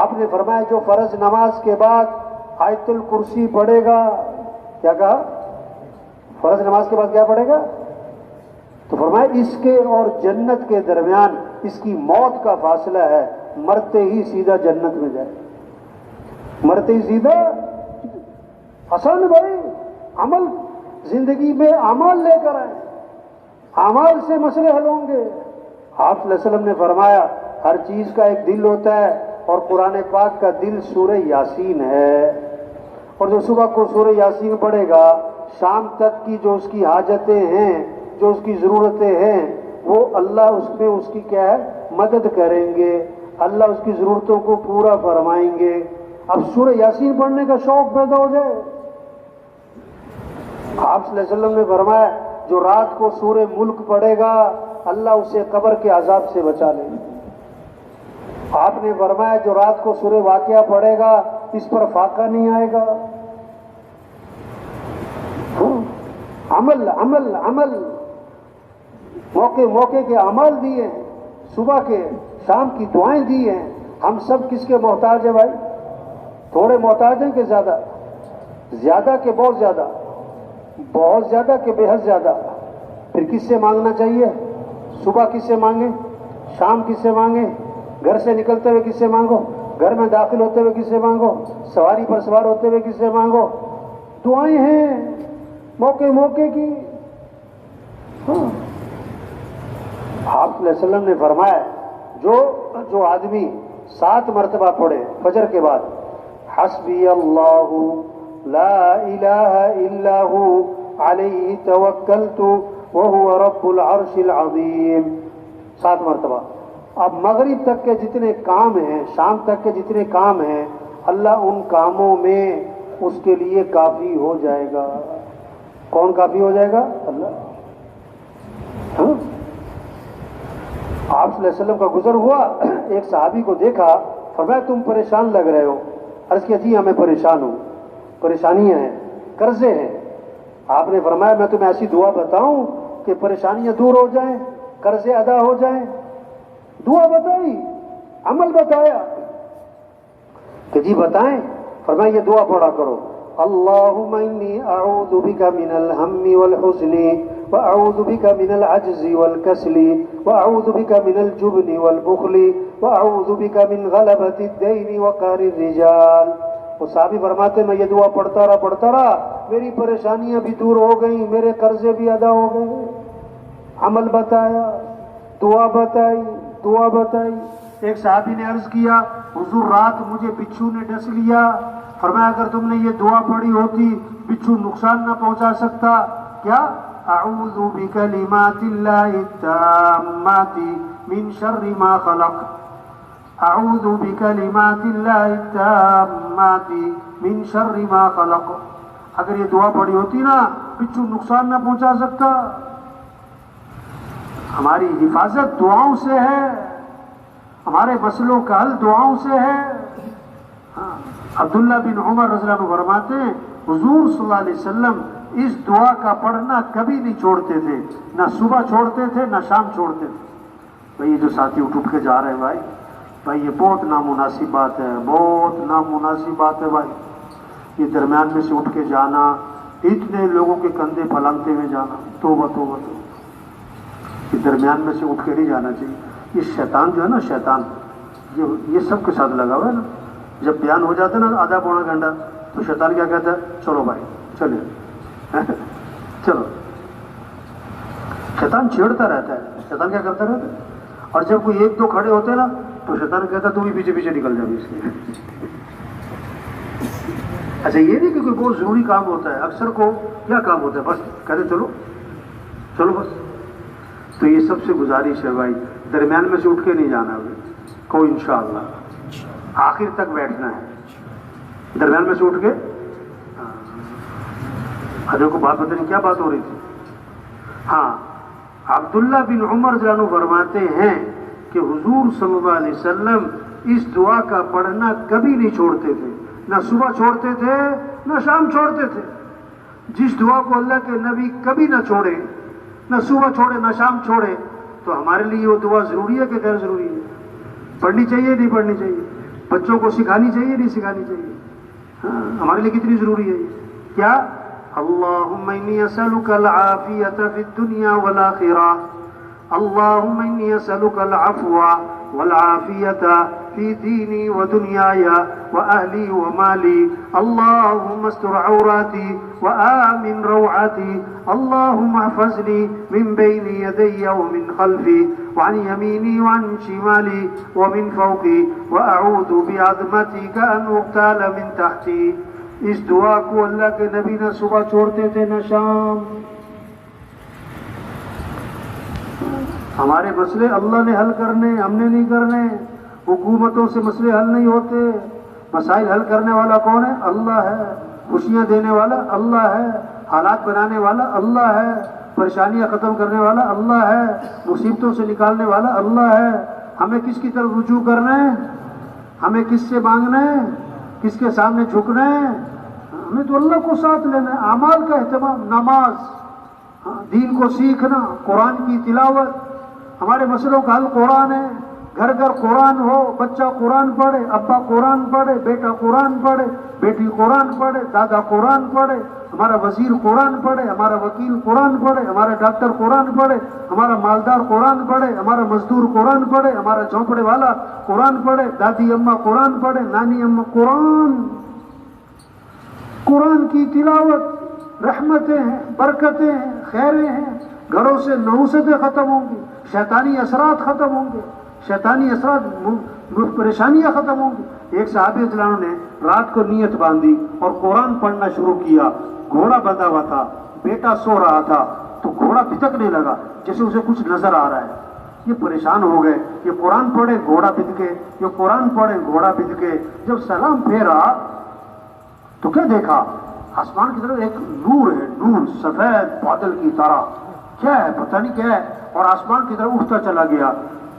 آپ نے فرمایا جو فرض نماز کے بعد آیت الکرسی پڑھے گا، کیا کہا؟ فرض نماز کے بعد کیا پڑھے گا؟ تو فرمایا اس کے اور جنت کے درمیان اس کی موت کا فاصلہ ہے، مرتے ہی سیدھا جنت میں جائے، مرتے ہی سیدھا۔ آسان بھائی، عمل زندگی میں اعمال لے کر آئے، اعمال سے مسئلے حل ہوں گے۔ آپ صلی اللہ علیہ وسلم نے فرمایا ہر چیز کا ایک دل ہوتا ہے اور قرآن پاک کا دل سورہ یاسین ہے، اور جو صبح کو سورہ یاسین پڑھے گا شام تک کی جو اس کی حاجتیں ہیں، جو اس کی ضرورتیں ہیں، وہ اللہ اس میں اس کی کیا ہے مدد کریں گے، اللہ اس کی ضرورتوں کو پورا فرمائیں گے۔ اب سورہ یاسین پڑھنے کا شوق پیدا ہو جائے۔ آپ صلی اللہ علیہ وسلم نے فرمایا جو رات کو سورہ ملک پڑھے گا اللہ اسے قبر کے عذاب سے بچا لے گا۔ آپ نے فرمایا جو رات کو سورہ واقعہ پڑھے گا اس پر فاقہ نہیں آئے گا۔ عمل عمل عمل، موقع موقع کے اعمال دیے ہیں، صبح کے شام کی دعائیں دی ہیں۔ ہم سب کس کے محتاج ہیں بھائی؟ تھوڑے محتاج ہیں کہ زیادہ؟ زیادہ کہ بہت زیادہ؟ بہت زیادہ کہ بے حد زیادہ؟ پھر کس سے مانگنا چاہیے؟ صبح کس سے مانگیں؟ شام کس سے مانگیں؟ گھر سے نکلتے ہوئے کس سے مانگو؟ گھر میں داخل ہوتے ہوئے کس سے مانگو؟ سواری پر سوار ہوتے ہوئے کس سے مانگو؟ دعائیں ہیں موقع موقع کی۔ ہاں، آپ صلی اللہ علیہ وسلم نے فرمایا جو آدمی 7 مرتبہ پڑھے فجر کے بعد حسبی اللہ لا الہ الا ہو علیہ توکلت وہو رب العرش العظیم 7 مرتبہ، اب مغرب تک کے جتنے کام ہیں، شام تک کے جتنے کام ہیں، اللہ ان کاموں میں اس کے لیے کافی ہو جائے گا۔ کون کافی ہو جائے گا؟ اللہ۔ ہاں، آپ صلی اللہ علیہ وسلم کا گزر ہوا، ایک صحابی کو دیکھا، فرمایا تم پریشان لگ رہے ہو۔ عرض کیا جی ہمیں پریشان ہوں، پریشانیاں ہیں، قرضے ہیں۔ آپ نے فرمایا میں تمہیں ایسی دعا بتاؤں کہ پریشانیاں دور ہو جائیں، قرضے ادا ہو جائیں؟ دعا بتائی، عمل بتایا کہ جی بتائیں؟ فرمایا یہ دعا پڑھا کرو، اللہم انی اعوذ بک من الہم والحزن واعوذ بک من العجز والکسل واعوذ بک من الجبن والبخل واعوذ بک من غلبۃ الدین وقہر الرجال۔ وہ صحابی فرماتے میں یہ دعا پڑھتا رہا، میری پریشانیاں بھی دور ہو گئیں، میرے قرضے بھی ادا ہو گئے۔ عمل بتایا، دعا بتائی، دعا بتائی۔ ایک صحابی نے عرض کیا حضور رات مجھے بچھو نے ڈس لیا، فرمایا اگر تم نے یہ دعا پڑھی ہوتی بچھو نقصان نہ پہنچا سکتا۔ کیا؟ اعوذ بکلمات اللہ التامات من شر ما خلق، اعوذ بکلمات اللہ التامات من شر ما خلق۔ اگر یہ دعا پڑھی ہوتی نا بچھو نقصان نہ پہنچا سکتا۔ ہماری حفاظت دعاؤں سے ہے، ہمارے مسئلوں کا حل دعاؤں سے ہے۔ ہاں، عبداللہ بن عمر رضی اللہ عنہ فرماتے ہیں حضور صلی اللہ علیہ وسلم اس دعا کا پڑھنا کبھی نہیں چھوڑتے تھے، نہ صبح چھوڑتے تھے نہ شام چھوڑتے تھے۔ بھائی یہ جو ساتھی اٹھ کے جا رہے ہیں بھائی یہ بہت نامناسب بات ہے، بہت نامناسب بات ہے بھائی۔ یہ درمیان میں سے اٹھ کے جانا، اتنے لوگوں کے کندھے پھلانگتے ہوئے جانا، توبہ توبہ توبہ۔ یہ درمیان میں سے اٹھ کے نہیں جانا چاہیے۔ یہ شیطان جو ہے نا، شیطان یہ سب کے ساتھ لگا ہوا ہے نا۔ جب بیان ہو جاتا ہے نا آدھا پونا گھنٹہ تو شیطان کیا کہتا ہے؟ چلو بھائی چلے چلو۔ شیطان چھیڑتا رہتا ہے، شیطان کیا کرتا رہتا ہے، اور جب کوئی ایک دو کھڑے ہوتے ہیں نا تو شیطان کہتا ہے تو بھی پیچھے پیچھے نکل جاؤ اس کے۔ اچھا یہ نہیں کہ کوئی بہت ضروری کام ہوتا ہے، اکثر کو کیا کام ہوتا ہے بس کہتے چلو چلو بس۔ تو یہ سب سے گزارش ہے بھائی درمیان میں سے اٹھ کے نہیں جانا ہے، کو انشاءاللہ آخر تک بیٹھنا ہے، درمیان میں سے اٹھ کے حضرت کو بات پتہ نہیں کیا بات ہو رہی تھی. ہاں، عبداللہ بن عمر رضی اللہ عنہ فرماتے ہیں کہ حضور صلی اللہ علیہ وسلم اس دعا کا پڑھنا کبھی نہیں چھوڑتے تھے، نہ صبح چھوڑتے تھے نہ شام چھوڑتے تھے. جس دعا کو اللہ کے نبی کبھی نہ چھوڑے، نہ صبح چھوڑے نہ شام چھوڑے، تو ہمارے لیے وہ دعا ضروری ہے کہ غیر ضروری ہے؟ پڑھنی چاہیے نہیں پڑھنی چاہیے؟ بچوں کو سکھانی چاہیے نہیں سکھانی چاہیے؟ ہاں، ہمارے لیے کتنی ضروری ہے یہ. کیا؟ اللہم انی اسألک العافیۃ فی الدنیا والآخرہ، اللہم انی اسألک العفو والعافیۃ فی دینی ودنیای واہلی ومالی، اللہم استر عوراتی وآمن روعاتی، اللہم احفظنی من بین یدی ومن خلفی وعن یمینی وعن شمالی ومن فوقی واعوذ بعظمتک ان اغتال من تحتی. اس دعا کو اللہ کے نبی نہ صبح چھوڑتے تھے نہ شام. ہمارے مسئلے اللہ نے حل کرنے، ہم نے نہیں کرنے. حکومتوں سے مسئلے حل نہیں ہوتے. مسائل حل کرنے والا کون ہے؟ اللہ ہے. خوشیاں دینے والا اللہ ہے، حالات بنانے والا اللہ ہے، پریشانیاں ختم کرنے والا اللہ ہے، مصیبتوں سے نکالنے والا اللہ ہے. ہمیں کس کی طرف رجوع کرنا ہے؟ ہمیں کس سے مانگنا ہے؟ کس کے سامنے جھکنا ہے؟ ہمیں تو اللہ کو ساتھ لینا ہے. اعمال کا اہتمام، نماز، دین کو سیکھنا، قرآن کی تلاوت. ہمارے مسئلوں کا حل قرآن ہے. گھر گھر قرآن ہو، بچہ قرآن پڑھے، ابا قرآن پڑھے، بیٹا قرآن پڑھے، بیٹی قرآن پڑھے، دادا قرآن پڑھے، ہمارا وزیر قرآن پڑھے، ہمارا وکیل قرآن پڑھے، ہمارا ڈاکٹر قرآن پڑھے، ہمارا مالدار قرآن پڑھے، ہمارا مزدور قرآن پڑھے، ہمارا جھونپڑے والا قرآن پڑھے، دادی اماں قرآن پڑھے، نانی اماں قرآن کی تلاوت. رحمتیں ہیں، برکتیں ہیں، خیریں ہیں. گھروں سے نحوستیں ختم ہوں گی، شیطانی اثرات ختم ہوں گے، شیطانی اثرات، پریشانیاں ختم ہوں گی. ایک صحابی رضی اللہ عنہ نے رات کو نیت باندھی اور قرآن پڑھنا شروع کیا. گھوڑا بندھا ہوا تھا، بیٹا سو رہا تھا، تو گھوڑا بھٹکنے لگا جیسے اسے کچھ نظر آ رہا ہے. یہ پریشان ہو گئے، یہ قرآن پڑھے گھوڑا بندھ کے، یہ قرآن پڑھے گھوڑا بندھ کے. جب سلام پھیرا تو کیا دیکھا؟ آسمان کی طرف ایک نور ہے، نور سفید بادل کی طرح. کیا ہے پتہ نہیں کیا ہے، اور آسمان کی طرف اٹھتا چلا گیا.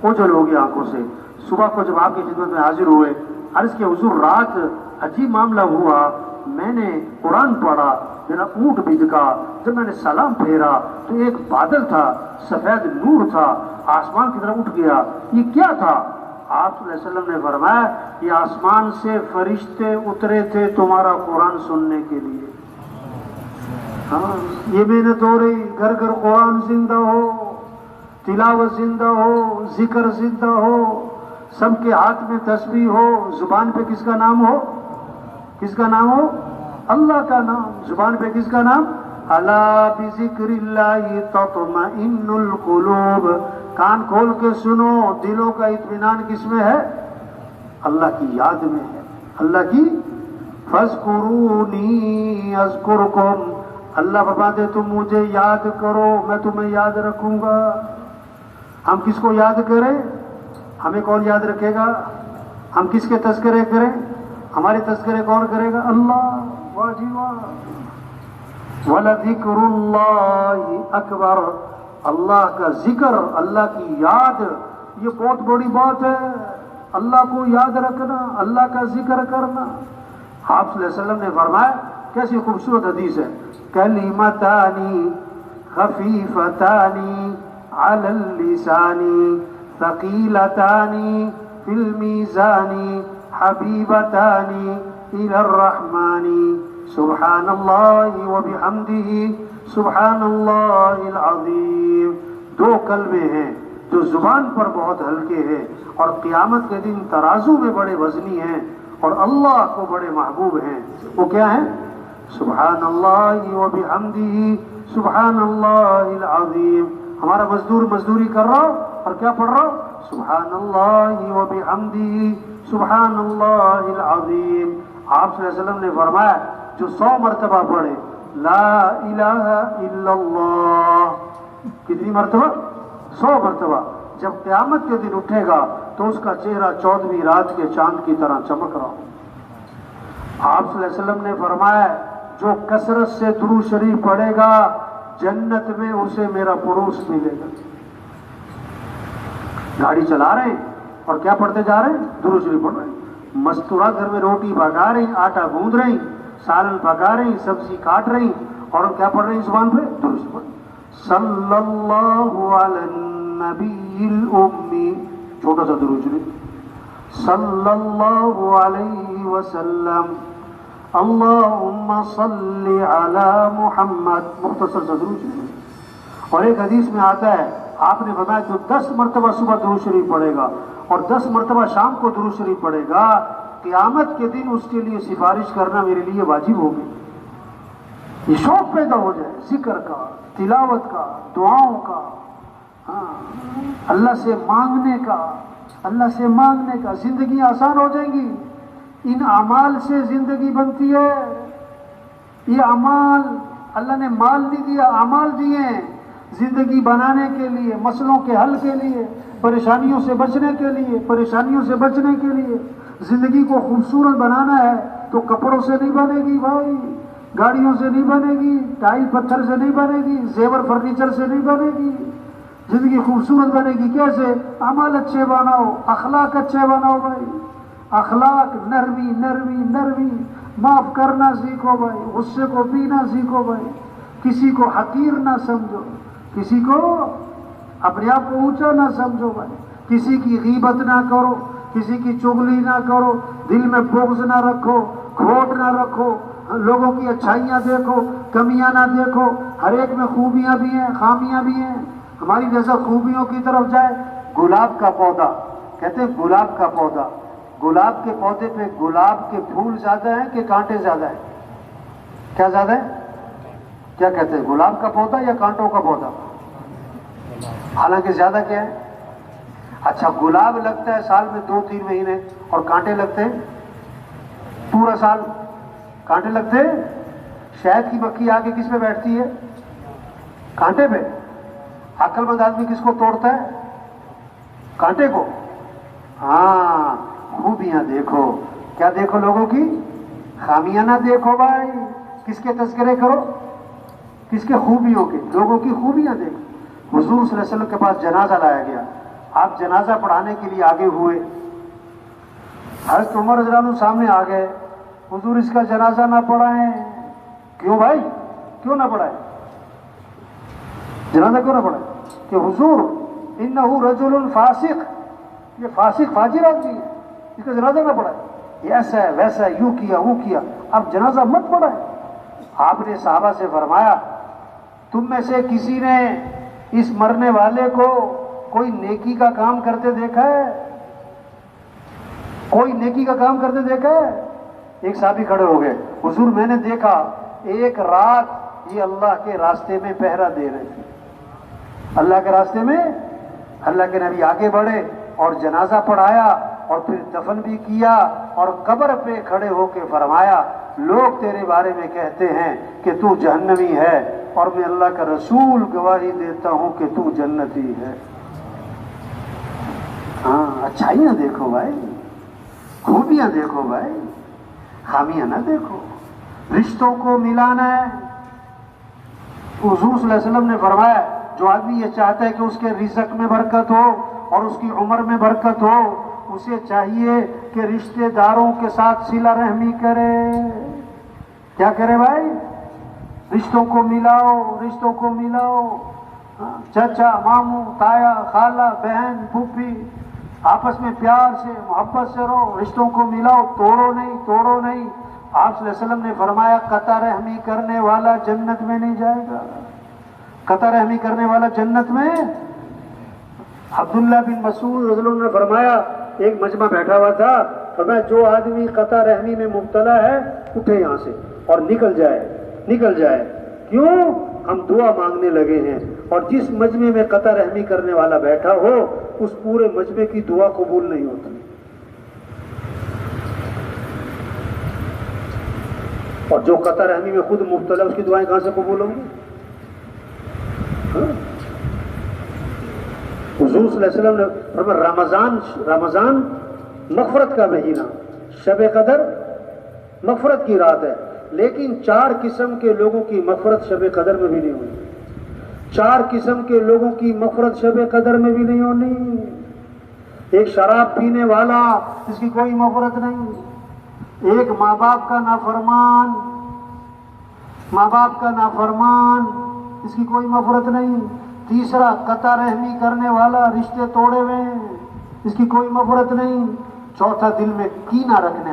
اوجھل ہو گیا آنکھوں سے. صبح کو جب آپ کی خدمت میں حاضر ہوئے، عرض کیا حضور رات عجیب معاملہ ہوا، میں نے قرآن پڑھا، میرا اونٹ بھدکا، جب میں نے سلام پھیرا تو ایک بادل تھا، سفید نور تھا، آسمان کی طرف اٹھ گیا. یہ کیا تھا؟ آپ صلی اللہ علیہ وسلم نے فرمایا یہ آسمان سے فرشتے اترے تھے تمہارا قرآن سننے کے لیے. ہاں، یہ محنت ہو رہی، گھر گھر قرآن زندہ ہو، تلاوت زندہ ہو، ذکر زندہ ہو، سب کے ہاتھ میں تسبیح ہو. زبان پہ کس کا نام ہو؟ کس کا نام ہو؟ اللہ کا نام. زبان پہ کس کا نام؟ الا بذکر اللہ تطمئن القلوب. کان کھول کے سنو، دلوں کا اطمینان کس میں ہے؟ اللہ کی یاد میں ہے. اللہ کی فاذکرونی اذکرکم. اللہ فرماتے تم مجھے یاد کرو میں تمہیں یاد رکھوں گا. ہم کس کو یاد کریں؟ ہمیں کون یاد رکھے گا؟ ہم کس کے تذکرے کریں؟ ہمارے تذکرے کون کرے گا؟ اللہ. واہ جی واہ. وَلَذِكْرُ اللَّهِ أَكْبَرُ. اللہ کا ذکر، اللہ کی یاد، یہ بہت بڑی بات ہے. اللہ کو یاد رکھنا، اللہ کا ذکر کرنا. آپ صلی اللہ علیہ وسلم نے فرمایا، کیسی خوبصورت حدیث ہے، کلمتانی خفیفتانی علی اللسانی ثقیلتانی فی المیزانی حبیبتانی الی الرحمانی سبحان اللہ وبحمدہ سبحان اللہ العظیم. دو کلمے ہیں جو زبان پر بہت ہلکے ہیں اور قیامت کے دن ترازو میں بڑے وزنی ہیں اور اللہ کو بڑے محبوب ہیں. وہ کیا ہیں؟ سبحان اللہ وبحمدہ سبحان اللہ العظیم. ہمارا مزدور مزدوری کر رہا ہو اور کیا پڑھ رہا ہو؟ سبحان اللہ وبحمدہ سبحان اللہ العظیم. آپ صلی اللہ علیہ وسلم نے فرمایا جو 100 مرتبہ پڑھے لا الہ الا اللہ. کتنی مرتبہ؟ 100 مرتبہ. جب قیامت کے دن اٹھے گا تو اس کا چہرہ 14ویں رات کے چاند کی طرح چمک رہا ہو۔ آپ صلی اللہ علیہ وسلم نے فرمایا جو کثرت سے درود شریف پڑھے گا جنت میں اسے میرا پڑوس ملے گا۔ گاڑی چلا رہے ہیں اور کیا پڑھتے جا رہے ہیں؟ درود شریف پڑھ رہے ہیں۔ مستورہ گھر میں روٹی پکا رہی، آٹا گوندھ رہی، سالن پکا رہی، سبزی کاٹ رہی، اور کیا پڑھ رہی زبان پہ؟ درود شریف پڑھ رہی۔ صلی اللہ علی النبی الامی، چھوٹا سا درود شریف، صلی اللہ علیہ وسلم، اللہم صلی علی محمد، مختصر سا درود شریف۔ اور ایک حدیث میں آتا ہے آپ نے فرمایا جو 10 مرتبہ صبح درود شریف پڑھے گا اور 10 مرتبہ شام کو درود شریف پڑھے گا قیامت کے دن اس کے لیے سفارش کرنا میرے لیے واجب ہوگی۔ یہ شوق پیدا ہو جائے ذکر کا، تلاوت کا، دعاؤں کا، اللہ سے مانگنے کا، اللہ سے مانگنے کا، زندگی آسان ہو جائیں گی۔ ان اعمال سے زندگی بنتی ہے۔ یہ اعمال اللہ نے مال نہیں دیا، اعمال دیے ہیں زندگی بنانے کے لیے، مسئلوں کے حل کے لیے، پریشانیوں سے بچنے کے لیے، پریشانیوں سے بچنے کے لیے۔ زندگی کو خوبصورت بنانا ہے تو کپڑوں سے نہیں بنے گی بھائی، گاڑیوں سے نہیں بنے گی، ٹائل پتھر سے نہیں بنے گی، زیور فرنیچر سے نہیں بنے گی۔ زندگی خوبصورت بنے گی کیسے؟ اعمال اچھے بناؤ، اخلاق اچھے بناؤ بھائی، اخلاق، نرمی نرمی نرمی، معاف کرنا سیکھو بھائی، غصے کو پینا سیکھو بھائی، کسی کو حقیر نہ سمجھو، کسی کو اپنے آپ کو اونچا نہ سمجھو بھائی، کسی کی غیبت نہ کرو، کسی کی چغلی نہ کرو، دل میں بغض نہ رکھو، کھوٹ نہ رکھو، لوگوں کی اچھائیاں دیکھو، کمیاں نہ دیکھو، ہر ایک میں خوبیاں بھی ہیں خامیاں بھی ہیں۔ ہماری نظر خوبیوں کی طرف جائے۔ گلاب کا پودا، کہتے ہیں گلاب کا پودا، گلاب کے پودے پہ گلاب کے پھول زیادہ ہیں کہ کانٹے زیادہ ہیں؟ کیا زیادہ ہے؟ کیا کہتے ہیں، گلاب کا پودا یا کانٹوں کا پودا؟ حالانکہ زیادہ کیا ہے؟ اچھا گلاب لگتا ہے سال میں 2-3 مہینے اور کانٹے لگتے ہیں پورا سال، کانٹے لگتے ہیں۔ شہد کی مکھی آگے کس پہ بیٹھتی ہے؟ کانٹے پہ۔ عقل مند آدمی کس کو توڑتا ہے؟ کانٹے کو۔ ہاں، خوبیاں دیکھو، کیا دیکھو؟ لوگوں کی خامیاں نہ دیکھو بھائی۔ کس کے تذکرے کرو؟ کس کے؟ خوبیوں کے، لوگوں کی خوبیاں دیکھو۔ حضور صلی اللہ علیہ وسلم کے پاس جنازہ لایا گیا، آپ جنازہ پڑھانے کے لیے آگے ہوئے، حضرت عمر رضی اللہ عنہ سامنے آ گئے، حضور اس کا جنازہ نہ پڑھائیں۔ کیوں بھائی، کیوں نہ پڑھائیں؟ جنازہ کیوں نہ پڑھائیں؟ کہ حضور انہ رجل فاسق، یہ فاسق فاجر آدمی ہے، اس کا جنازہ نہ پڑھائیں، یہ ایسا ہے ویسا ہے، یوں کیا وہ کیا، اب جنازہ مت پڑھائیں۔ آپ نے صحابہ سے فرمایا تم میں سے کسی نے اس مرنے والے کو کوئی نیکی کا کام کرتے دیکھا ہے؟ کوئی نیکی کا کام کرتے دیکھا ہے؟ ایک صحابی کھڑے ہو گئے، حضور میں نے دیکھا ایک رات یہ اللہ کے راستے میں پہرا دے رہے تھے، اللہ کے راستے میں۔ اللہ کے نبی آگے بڑھے اور جنازہ پڑھایا اور پھر دفن بھی کیا، اور قبر پہ کھڑے ہو کے فرمایا لوگ تیرے بارے میں کہتے ہیں کہ تو جہنمی ہے، اور میں اللہ کا رسول گواہی دیتا ہوں کہ تو جنتی ہے۔ ہاں، اچھائیاں دیکھو بھائی، خوبیاں دیکھو بھائی، خامیاں نہ دیکھو۔ رشتوں کو ملانا ہے۔ حضور صلی اللہ علیہ وسلم نے فرمایا جو آدمی یہ چاہتا ہے کہ اس کے رزق میں برکت ہو اور اس کی عمر میں برکت ہو، اسے چاہیے کہ رشتہ داروں کے ساتھ صلہ رحمی کرے۔ کیا کرے بھائی؟ رشتوں کو ملاؤ، رشتوں کو ملاؤ۔ چچا، ماموں، تایا، خالہ، بہن، پھوپھی، آپس میں پیار سے محبت سے رہو، رشتوں کو ملاؤ، توڑو نہیں، توڑو نہیں۔ آپ صلی اللہ علیہ وسلم نے فرمایا قطع رحمی کرنے والا جنت میں نہیں جائے گا، قطع رحمی کرنے والا جنت میں۔ عبداللہ بن مسعود رضی اللہ عنہ نے فرمایا ایک مجمع بیٹھا ہوا تھا، فرمایا جو آدمی قطع رحمی میں مبتلا ہے اٹھے یہاں سے اور نکل جائے، نکل جائے۔ کیوں؟ ہم دعا مانگنے لگے ہیں، اور جس مجمع میں قطع رحمی کرنے والا بیٹھا ہو اس پورے مجمع کی دعا قبول نہیں ہوتی۔ اور جو قطع رحمی میں خود مبتلا اس کی دعائیں کہاں سے قبول ہوں گی؟ حضور صلی اللہ علیہ وسلم نے فرمایا رمضان مغفرت کا مہینہ، شب قدر مغفرت کی رات ہے، لیکن 4 قسم کے لوگوں کی مغفرت شب قدر میں بھی نہیں ہوئی۔ 4 قسم کے لوگوں کی مغفرت شب قدر میں بھی نہیں ہونی۔ ایک شراب پینے والا، اس کی کوئی مغفرت نہیں۔ ایک ماں باپ کا نافرمان، اس کی کوئی مغفرت نہیں۔ تیسرا قطع رحمی کرنے والا، رشتے توڑے ہوئے، اس کی کوئی مغفرت نہیں۔ چوتھا دل میں کینہ رکھنے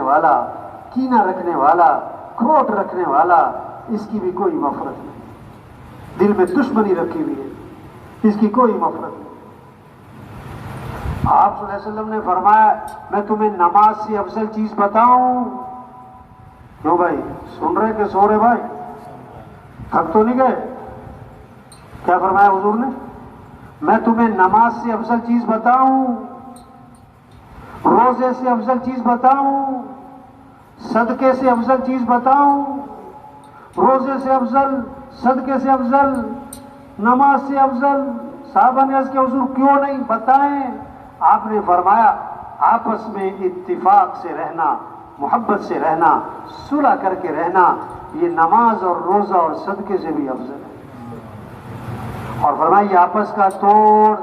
والا، کھوٹ رکھنے والا، اس کی بھی کوئی مغفرت نہیں۔ دل میں دشمنی رکھی ہوئی ہے، اس کی کوئی مغفرت نہیں۔ آپ صلی اللہ علیہ وسلم نے فرمایا میں تمہیں نماز سے افضل چیز بتاؤں؟ کیوں بھائی، سن رہے کہ سو رہے بھائی؟ تھک تو نہیں گئے؟ کیا فرمایا حضور نے؟ میں تمہیں نماز سے افضل چیز بتاؤں، روزے سے افضل چیز بتاؤں، صدقے سے افضل چیز بتاؤں؟ روزے سے افضل، صدقے سے افضل، نماز سے افضل؟ صحابہ نے عرض کیا حضور کیوں نہیں، بتائیں۔ آپ نے فرمایا آپس میں اتفاق سے رہنا، محبت سے رہنا، صلح کر کے رہنا، یہ نماز اور روزہ اور صدقے سے بھی افضل ہے۔ اور فرمایا یہ آپس کا توڑ،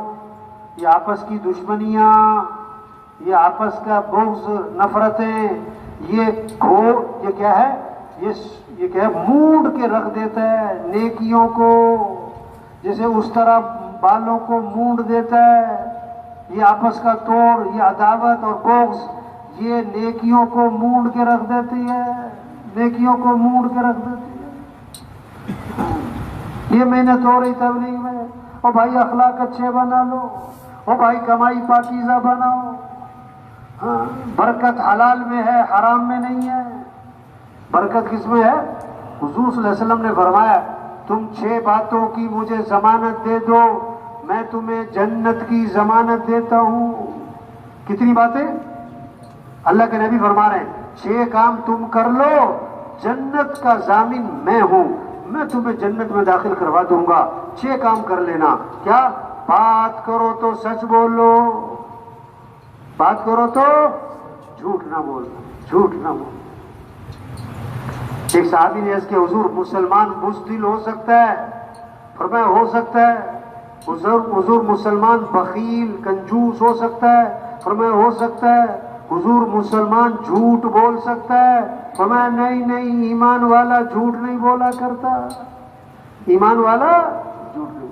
یہ آپس کی دشمنیاں، یہ آپس کا بغض، نفرتیں، یہ کیا ہے؟ یہ کیا ہے؟ موڑ کے رکھ دیتا ہے نیکیوں کو، جیسے اس طرح بالوں کو موڑ دیتا ہے۔ یہ آپس کا توڑ، یہ عداوت اور بغض، یہ نیکیوں کو موڑ کے رکھ دیتی ہے، نیکیوں کو موڑ کے رکھ دیتی ہے۔ یہ محنت ہو رہی تبلیغ میں، او بھائی اخلاق اچھے بنا لو، او بھائی کمائی پاکیزہ بناؤ، ہاں برکت حلال میں ہے، حرام میں نہیں ہے۔ برکت کس میں ہے؟ حضور صلی اللہ علیہ وسلم نے فرمایا تم 6 باتوں کی مجھے ضمانت دے دو، میں تمہیں جنت کی ضمانت دیتا ہوں۔ کتنی باتیں؟ اللہ کے نبی فرما رہے ہیں 6 کام تم کر لو، جنت کا ضامن میں ہوں، میں تمہیں جنت میں داخل کروا دوں گا۔ 6 کام کر لینا۔ کیا؟ بات کرو تو سچ بولو، بات کرو تو جھوٹ نہ بولنا، جھوٹ نہ بولنا۔ ایک صحابی نے عرض کیا حضور مسلمان بزدل ہو سکتا ہے؟ فرمایا ہو سکتا ہے۔ حضور مسلمان بخیل کنجوس ہو سکتا ہے؟ فرمایا ہو سکتا ہے۔ حضور مسلمان جھوٹ بول سکتا ہے؟ فرمایا نہیں، ایمان والا جھوٹ نہیں بولا کرتا، ایمان والا جھوٹ نہیں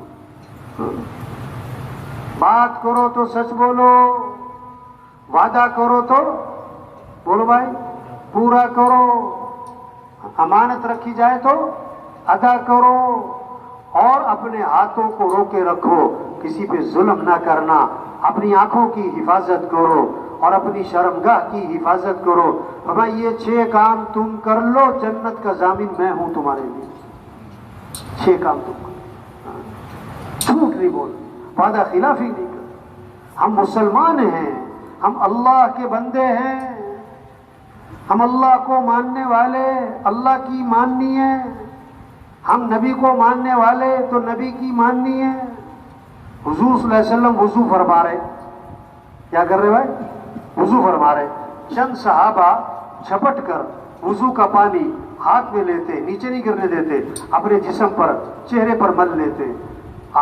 بولا۔ بات کرو تو سچ بولو، وعدہ کرو تو بولو بھائی پورا کرو، امانت رکھی جائے تو ادا کرو، اور اپنے ہاتھوں کو روکے رکھو، کسی پہ ظلم نہ کرنا، اپنی آنکھوں کی حفاظت کرو اور اپنی شرمگاہ کی حفاظت کرو۔ فرمایا یہ 6 کام تم کر لو، جنت کا ضامن میں ہوں تمہارے لیے۔ 6 کام تم کرو، جھوٹ نہیں بول، وعدہ خلافی نہیں کر۔ ہم مسلمان ہیں، ہم اللہ کے بندے ہیں، ہم اللہ کو ماننے والے، اللہ کی ماننی ہے، ہم نبی کو ماننے والے تو نبی کی ماننی ہے۔ حضور صلی اللہ علیہ وسلم وضو فرما رہے، کیا کر رہے بھائی؟ وضو فرما رہے۔ چند صحابہ جھپٹ کر وضو کا پانی ہاتھ میں لیتے، نیچے نہیں گرنے دیتے، اپنے جسم پر، چہرے پر مل لیتے۔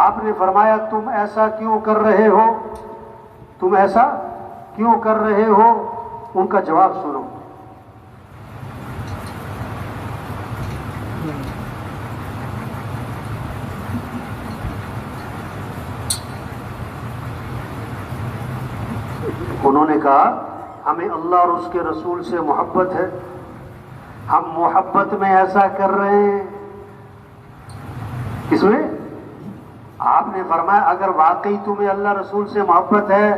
آپ نے فرمایا تم ایسا کیوں کر رہے ہو؟ تم ایسا کیوں کر رہے ہو؟ ان کا جواب سنو۔ انہوں نے کہا ہمیں اللہ اور اس کے رسول سے محبت ہے، ہم محبت میں ایسا کر رہے ہیں۔ اس میں آپ نے فرمایا اگر واقعی تمہیں اللہ رسول سے محبت ہے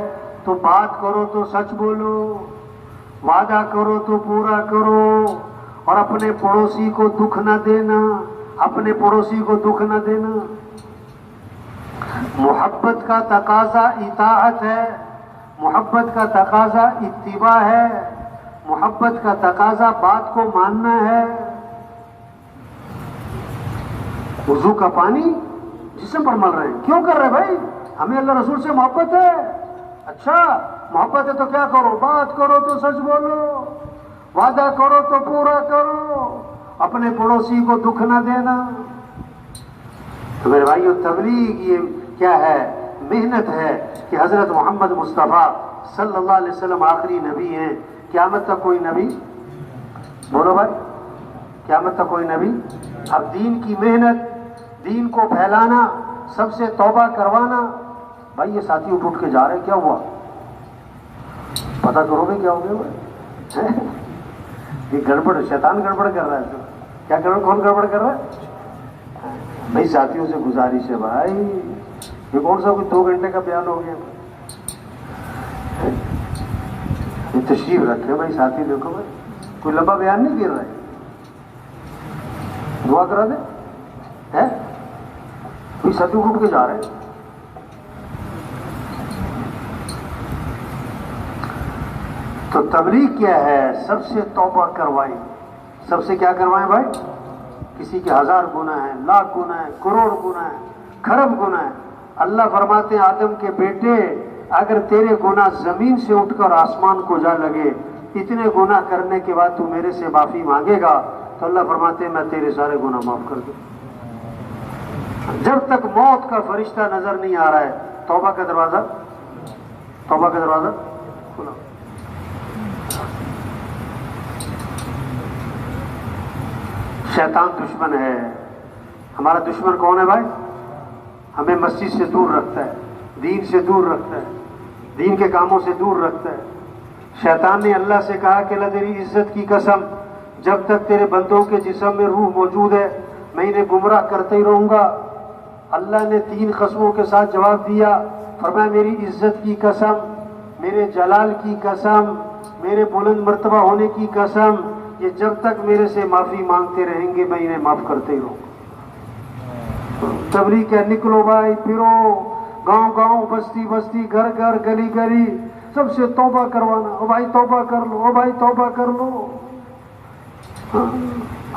تو بات کرو تو سچ بولو، وعدہ کرو تو پورا کرو، اور اپنے پڑوسی کو دکھ نہ دینا، اپنے پڑوسی کو دکھ نہ دینا۔ محبت کا تقاضا اطاعت ہے، محبت کا تقاضا اتباع ہے، محبت کا تقاضا بات کو ماننا ہے۔ وضو کا پانی جسم پر مل رہے ہیں، کیوں کر رہے بھائی؟ ہمیں اللہ رسول سے محبت ہے. اچھا محبت ہے تو کیا کرو؟ بات کرو تو سچ بولو، وعدہ کرو تو پورا کرو، اپنے پڑوسی کو دکھ نہ دینا. تو میرے بھائیو تبلیغ یہ کیا ہے؟ محنت ہے کہ حضرت محمد مصطفیٰ صلی اللہ علیہ وسلم آخری نبی ہیں. قیامت تک کوئی نبی، بولو بھائی، قیامت تک کوئی نبی. اب دین کی محنت، دین کو پھیلانا، سب سے توبہ کروانا. بھائی یہ ساتھی اٹھ کے جا رہے، کیا ہوا؟ پتا کرو گے کیا ہو گیا؟ یہ گڑبڑ، شیطان گڑبڑ کر رہا ہے. تو کیا گڑبڑ؟ کون گڑبڑ کر رہا ہے؟ بھائی ساتھیوں سے گزارش ہے بھائی، یہ کون سا کوئی 2 گھنٹے کا بیان ہو گیا؟ یہ تشریف رکھے بھائی ساتھی. دیکھو بھائی کوئی لمبا بیان نہیں گر رہا ہے، دعا کرا دے ہے. کوئی ساتھی اٹھ کے جا رہے ہیں. تو تبلیغ کیا ہے؟ سب سے توبہ کروائیں. سب سے کیا کروائیں بھائی؟ کسی کے 1000 گناہ ہیں، لاکھ گناہ ہیں، کروڑ گناہ ہیں، کھرب گناہ ہیں. اللہ فرماتے ہیں آدم کے بیٹے اگر تیرے گناہ زمین سے اٹھ کر آسمان کو جا لگے، اتنے گناہ کرنے کے بعد تو میرے سے معافی مانگے گا تو اللہ فرماتے ہیں میں تیرے سارے گناہ معاف کر دوں. جب تک موت کا فرشتہ نظر نہیں آ رہا ہے توبہ کا دروازہ کھلا. شیطان دشمن ہے. ہمارا دشمن کون ہے بھائی؟ ہمیں مسجد سے دور رکھتا ہے، دین سے دور رکھتا ہے، دین کے کاموں سے دور رکھتا ہے. شیطان نے اللہ سے کہا کہ اللہ تیری عزت کی قسم جب تک تیرے بندوں کے جسم میں روح موجود ہے میں انہیں گمراہ کرتے ہی رہوں گا. اللہ نے 3 قسموں کے ساتھ جواب دیا. فرمایا میری عزت کی قسم، میرے جلال کی قسم، میرے بلند مرتبہ ہونے کی قسم، یہ جب تک میرے سے معافی مانگتے رہیں گے میں انہیں معاف کرتے ہی رہوں گا. تبلیغ کیا؟ نکلو بھائی، پھرو گاؤں گاؤں، بستی بستی، گھر گھر، گلی گلی، سب سے توبہ کروانا. او بھائی توبہ کر لو، او بھائی توبہ کر لو.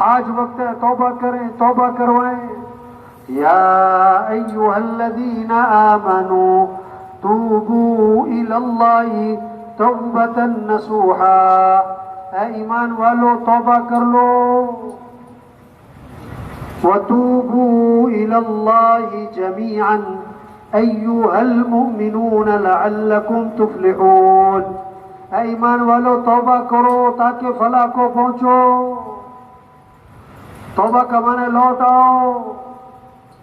آج وقت ہے توبہ کریں، توبہ کروائیں. یا ایھا الذین آمنوا توبوا الی اللہ توبۃ نصوحا. اے ایمان والو توبہ کر لو. وَتُوبُوا إِلَى اللَّهِ جَمِيعًا أَيُّهَا الْمُؤْمِنُونَ لَعَلَّكُمْ تُفْلِحُونَ. اے ایمان والو توبہ کرو تاکہ فلاح کو پہنچو. توبہ کا معنی لوٹ آؤ.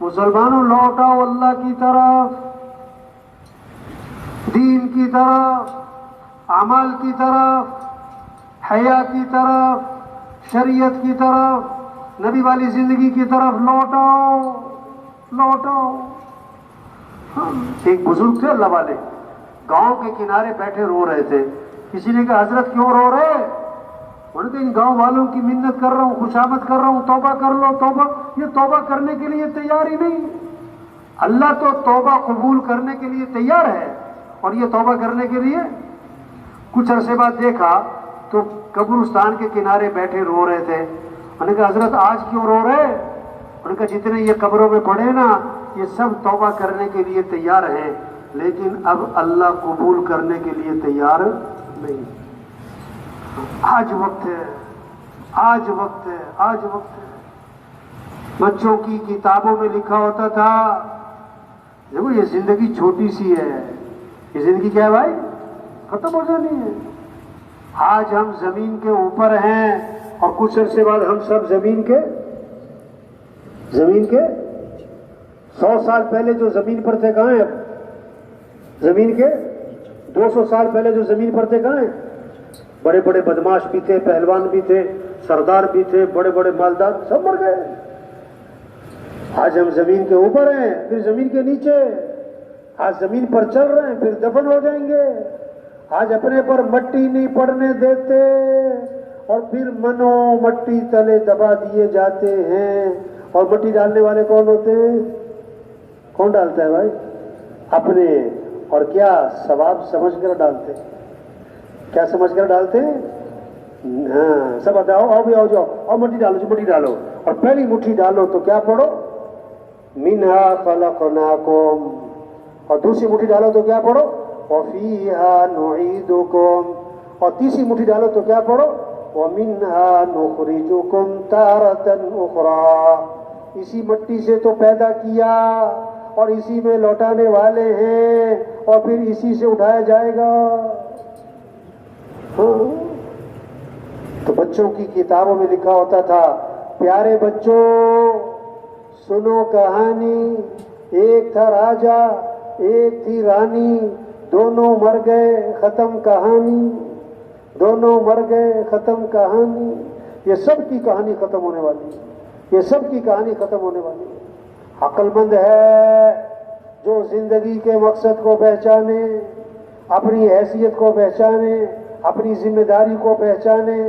مسلمانوں لوٹ آؤ اللہ کی طرف، دین کی طرف، اعمال کی طرف، حیا کی طرف، شریعت کی طرف، نبی والی زندگی کی طرف لوٹ آؤ، لوٹ آؤ. ایک بزرگ تھے اللہ والے، گاؤں کے کنارے بیٹھے رو رہے تھے. کسی نے کہا حضرت کیوں رو رہے؟ انہوں نے کہا ان گاؤں والوں کی منت کر رہا ہوں، خوشامد کر رہا ہوں، توبہ کر لو توبہ. یہ توبہ کرنے کے لیے تیار ہی نہیں. اللہ تو توبہ قبول کرنے کے لیے تیار ہے اور یہ توبہ کرنے کے لیے. کچھ عرصے بعد دیکھا تو قبرستان کے کنارے بیٹھے رو رہے تھے. انہوں نے کہا حضرت آج کیوں رو رہے؟ انہوں نے کہا جتنے یہ قبروں میں پڑے نا یہ سب توبہ کرنے کے لیے تیار ہیں لیکن اب اللہ قبول کرنے کے لیے تیار نہیں. آج وقت ہے، آج وقت ہے، آج وقت ہے. بچوں کی کتابوں میں لکھا ہوتا تھا دیکھو یہ زندگی چھوٹی سی ہے، یہ زندگی کیا ہے بھائی؟ ختم ہو جانی ہے. آج ہم زمین کے اوپر ہیں اور کچھ عرصے بعد ہم سب زمین کے 100 سال پہلے جو زمین پر تھے کہاں ہیں؟ زمین کے 200 سال پہلے جو زمین پر تھے کہاں ہیں؟ بڑے بڑے بدماش بھی تھے، پہلوان بھی تھے، سردار بھی تھے، بڑے بڑے مالدار، سب مر گئے. آج ہم زمین کے اوپر ہیں پھر زمین کے نیچے. آج زمین پر چل رہے ہیں پھر دفن ہو جائیں گے. آج اپنے پر مٹی نہیں پڑنے دیتے اور پھر منو مٹی تلے دبا دیے جاتے ہیں. اور مٹی ڈالنے والے کون ہوتے ہیں؟ کون ڈالتا ہے بھائی؟ اپنے. اور کیا ثواب سمجھ کر ڈالتے ہیں؟ کیا سمجھ کر ڈالتے ہیں؟ ہاں سب آؤ آؤ بھی آؤ جاؤ اور مٹی ڈالو جو مٹی ڈالو. اور پہلی مٹھی ڈالو تو کیا پڑھو؟ منہا خلقناکم. اور دوسری مٹھی ڈالو تو کیا پڑھو؟ وَفِيهَا نُعِيدُكُمْ. اور تیسری مٹھی ڈالو تو کیا پڑھو؟ وَمِنْهَا نُخْرِجُكُمْ تَارَةً أُخْرَى. اسی مٹی سے تو پیدا کیا اور اسی میں لوٹانے والے ہیں اور پھر اسی سے اٹھایا جائے گا. تو بچوں کی کتابوں میں لکھا ہوتا تھا، پیارے بچوں سنو کہانی، ایک تھا راجا ایک تھی رانی، دونوں مر گئے ختم کہانی، دونوں مر گئے ختم کہانی. یہ سب کی کہانی ختم ہونے والی ہے، یہ سب کی کہانی ختم ہونے والی ہے. عقل مند ہے جو زندگی کے مقصد کو پہچانے، اپنی حیثیت کو پہچانے، اپنی ذمہ داری کو پہچانے.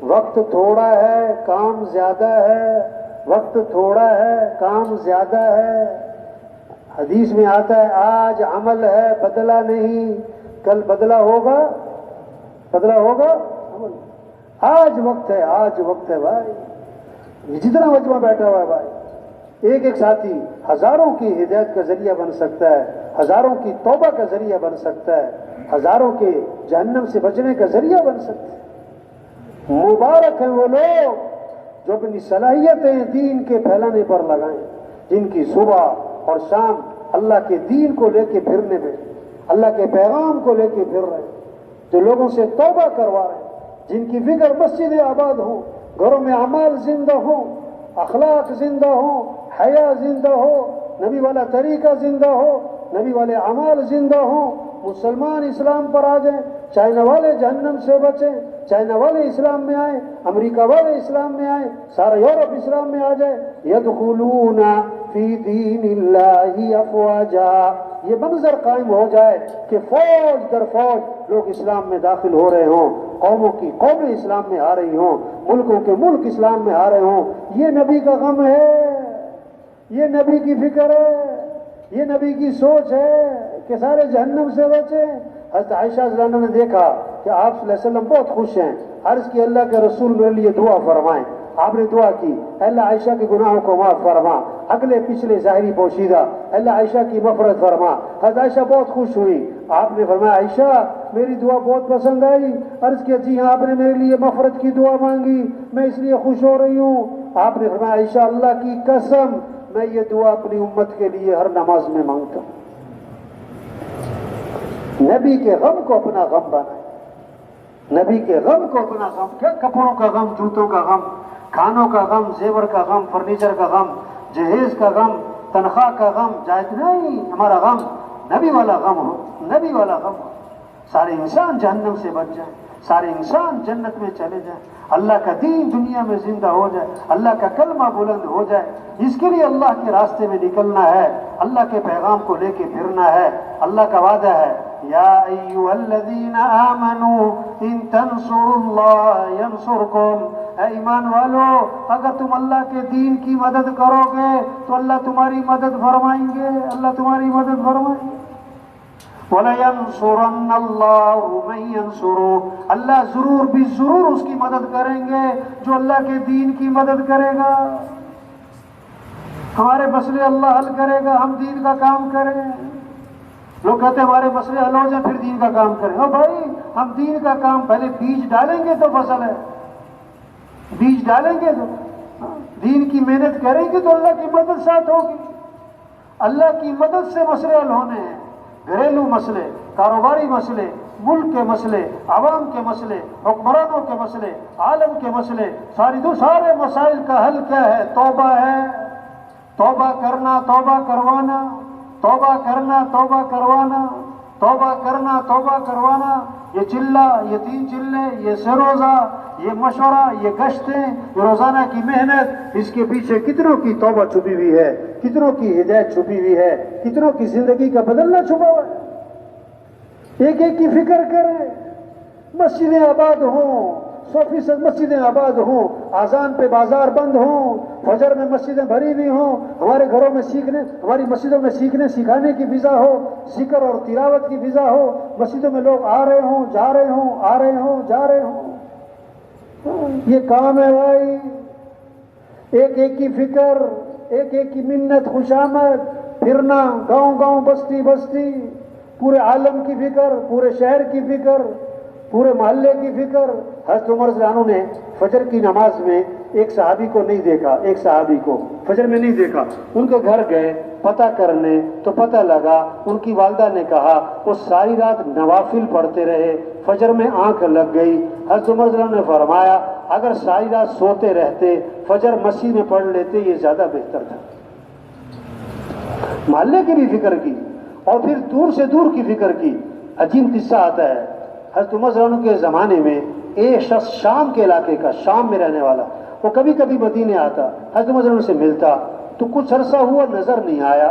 وقت تھوڑا ہے کام زیادہ ہے، وقت تھوڑا ہے کام زیادہ ہے. حدیث میں آتا ہے آج عمل ہے بدلہ نہیں، کل بدلہ ہوگا، بدلہ ہوگا. آج وقت ہے، آج وقت ہے بھائی. جتنا مجمع بیٹھا ہوا ہے بھائی، ایک ایک ساتھی ہزاروں کی ہدایت کا ذریعہ بن سکتا ہے، ہزاروں کی توبہ کا ذریعہ بن سکتا ہے، ہزاروں کے جہنم سے بچنے کا ذریعہ بن سکتا ہے. مبارک ہیں وہ لوگ جو اپنی صلاحیتیں دین کے پھیلانے پر لگائیں، جن کی صبح اور شام اللہ کے دین کو لے کے پھرنے میں، اللہ کے پیغام کو لے کے پھر رہے ہیں، جو لوگوں سے توبہ کروا رہے ہیں، جن کی فکر مسجدیں آباد ہوں، گھروں میں اعمال زندہ ہوں، اخلاق زندہ ہوں، حیا زندہ ہو، نبی والا طریقہ زندہ ہو، نبی والے اعمال زندہ ہوں. مسلمان اسلام پر آ جائیں، چائنا والے جہنم سے بچیں، چائنا والے اسلام میں آئیں، امریکہ والے اسلام میں آئیں، سارا یورپ اسلام میں آ جائے. يدخلون فی دین اللہ افواجا. یہ منظر قائم ہو جائے کہ فوج در فوج لوگ اسلام میں داخل ہو رہے ہوں، قوموں کی قومیں اسلام میں آ رہی ہوں، ملکوں کے ملک اسلام میں آ رہے ہوں. یہ نبی کا غم ہے، یہ نبی کی فکر ہے، یہ نبی کی سوچ ہے کہ سارے جہنم سے بچیں. حضرت عائشہ رضی اللہ عنہا نے دیکھا کہ آپ صلی اللہ علیہ وسلم بہت خوش ہیں، عرض کی اللہ کے رسول میرے لیے دعا فرمائیں. آپ نے دعا کی، اللہ عائشہ کے گناہوں کو معاف فرما، اگلے پچھلے ظاہری پوشیدہ اللہ عائشہ کی مغفرت فرما. حضرت عائشہ بہت خوش ہوئی. آپ نے فرمایا عائشہ میری دعا بہت پسند آئی. عرض کیا جی ہاں، آپ نے میرے لیے مغفرت کی دعا مانگی، میں اس لیے خوش ہو رہی ہوں. آپ نے فرمایا عائشہ اللہ کی قسم میں یہ دعا اپنی امت کے لیے ہر نماز میں مانگتا ہوں. نبی کے غم کو اپنا غم بنائیں، نبی کے غم کو اپنا غم. کیا کپڑوں کا غم، جوتوں کا غم، کھانوں کا غم، زیور کا غم، فرنیچر کا غم، جہیز کا غم، تنخواہ کا غم، جائز نہیں. ہمارا غم نبی والا غم ہو، نبی والا غم ہو. سارے انسان جہنم سے بچ جائیں، سارے انسان جنت میں چلے جائیں، اللہ کا دین دنیا میں زندہ ہو جائے، اللہ کا کلمہ بلند ہو جائے. اس کے لیے اللہ کے راستے میں نکلنا ہے، اللہ کے پیغام کو لے کے پھرنا ہے. اللہ کا وعدہ ہے یا ایھا الذین آمنوا ان تنصروا اللہ ینصرکم. اے ایمان والو اگر تم اللہ کے دین کی مدد کرو گے تو اللہ تمہاری مدد فرمائیں گے، اللہ تمہاری مدد فرمائیں گے. وَلَيَنْصُرَنَّ اللَّهُ مَن يَنْصُرُهُ. اللہ ضرور بھی ضرور اس کی مدد کریں گے جو اللہ کے دین کی مدد کرے گا. ہمارے مسئلے اللہ حل کرے گا، ہم دین کا کام کریں. لوگ کہتے ہیں ہمارے مسئلے حل ہو جائیں پھر دین کا کام کریں. او بھائی ہم دین کا کام پہلے بیج ڈالیں گے تو فصل ہے، بیج ڈالیں گے تو دین کی محنت کریں گے تو اللہ کی مدد ساتھ ہوگی. اللہ کی مدد سے مسئلے حل ہونے ہیں. گھریلو مسئلے، کاروباری مسئلے، ملک کے مسئلے، عوام کے مسئلے، حکمرانوں کے مسئلے، عالم کے مسئلے، سارے مسائل کا حل کیا ہے؟ توبہ ہے. توبہ کرنا، توبہ کروانا، توبہ کرنا، توبہ کروانا، توبہ کرنا، توبہ کروانا. یہ چلہ، یہ 3 چلے، یہ سہ روزہ، یہ مشورہ، یہ گشتیں، یہ روزانہ کی محنت، اس کے پیچھے کتنوں کی توبہ چھپی ہوئی ہے، کتنوں کی ہدایت چھپی ہوئی ہے، کتنوں کی زندگی کا بدلنا چھپا ہوا ہے. ایک ایک کی فکر کریں. مسجدیں آباد ہوں، 100% مسجدیں آباد ہوں، اذان پہ بازار بند ہوں، فجر میں مسجدیں بھری ہوئی ہوں، ہمارے گھروں میں سیکھنے، ہماری مسجدوں میں سیکھنے سکھانے کی فضا ہو، ذکر اور تلاوت کی فضا ہو، مسجدوں میں لوگ آ رہے ہوں، جا رہے ہوں، آ رہے ہوں، جا رہے ہوں. یہ کام ہے بھائی. ایک ایک کی فکر، ایک ایک کی منت، خوشامد، پھرنا، گاؤں گاؤں بستی بستی، پورے عالم کی فکر، پورے شہر کی فکر، پورے محلے کی فکر۔ حضرت عمر رضی اللہ عنہ نے فجر کی نماز میں ایک صحابی کو نہیں دیکھا، ایک صحابی کو فجر میں نہیں دیکھا۔ ان کے گھر گئے پتہ کرنے تو پتہ لگا ان کی والدہ نے کہا وہ ساری رات نوافل پڑھتے رہے، فجر میں آنکھ لگ گئی۔ حضرت عمر رضی اللہ عنہ نے فرمایا اگر ساری رات سوتے رہتے فجر مسجد میں پڑھ لیتے یہ زیادہ بہتر تھا۔ محلے کی بھی فکر کی اور پھر دور سے دور کی فکر کی۔ عجیب قصہ آتا ہے، حضرت عمر رضی اللہ عنہ کے زمانے میں ایک شخص شام کے علاقے کا، شام میں رہنے والا، وہ کبھی کبھی مدینے آتا، حضرت عمر رضی اللہ عنہ سے ملتا تو کچھ عرصہ ہوا نظر نہیں آیا۔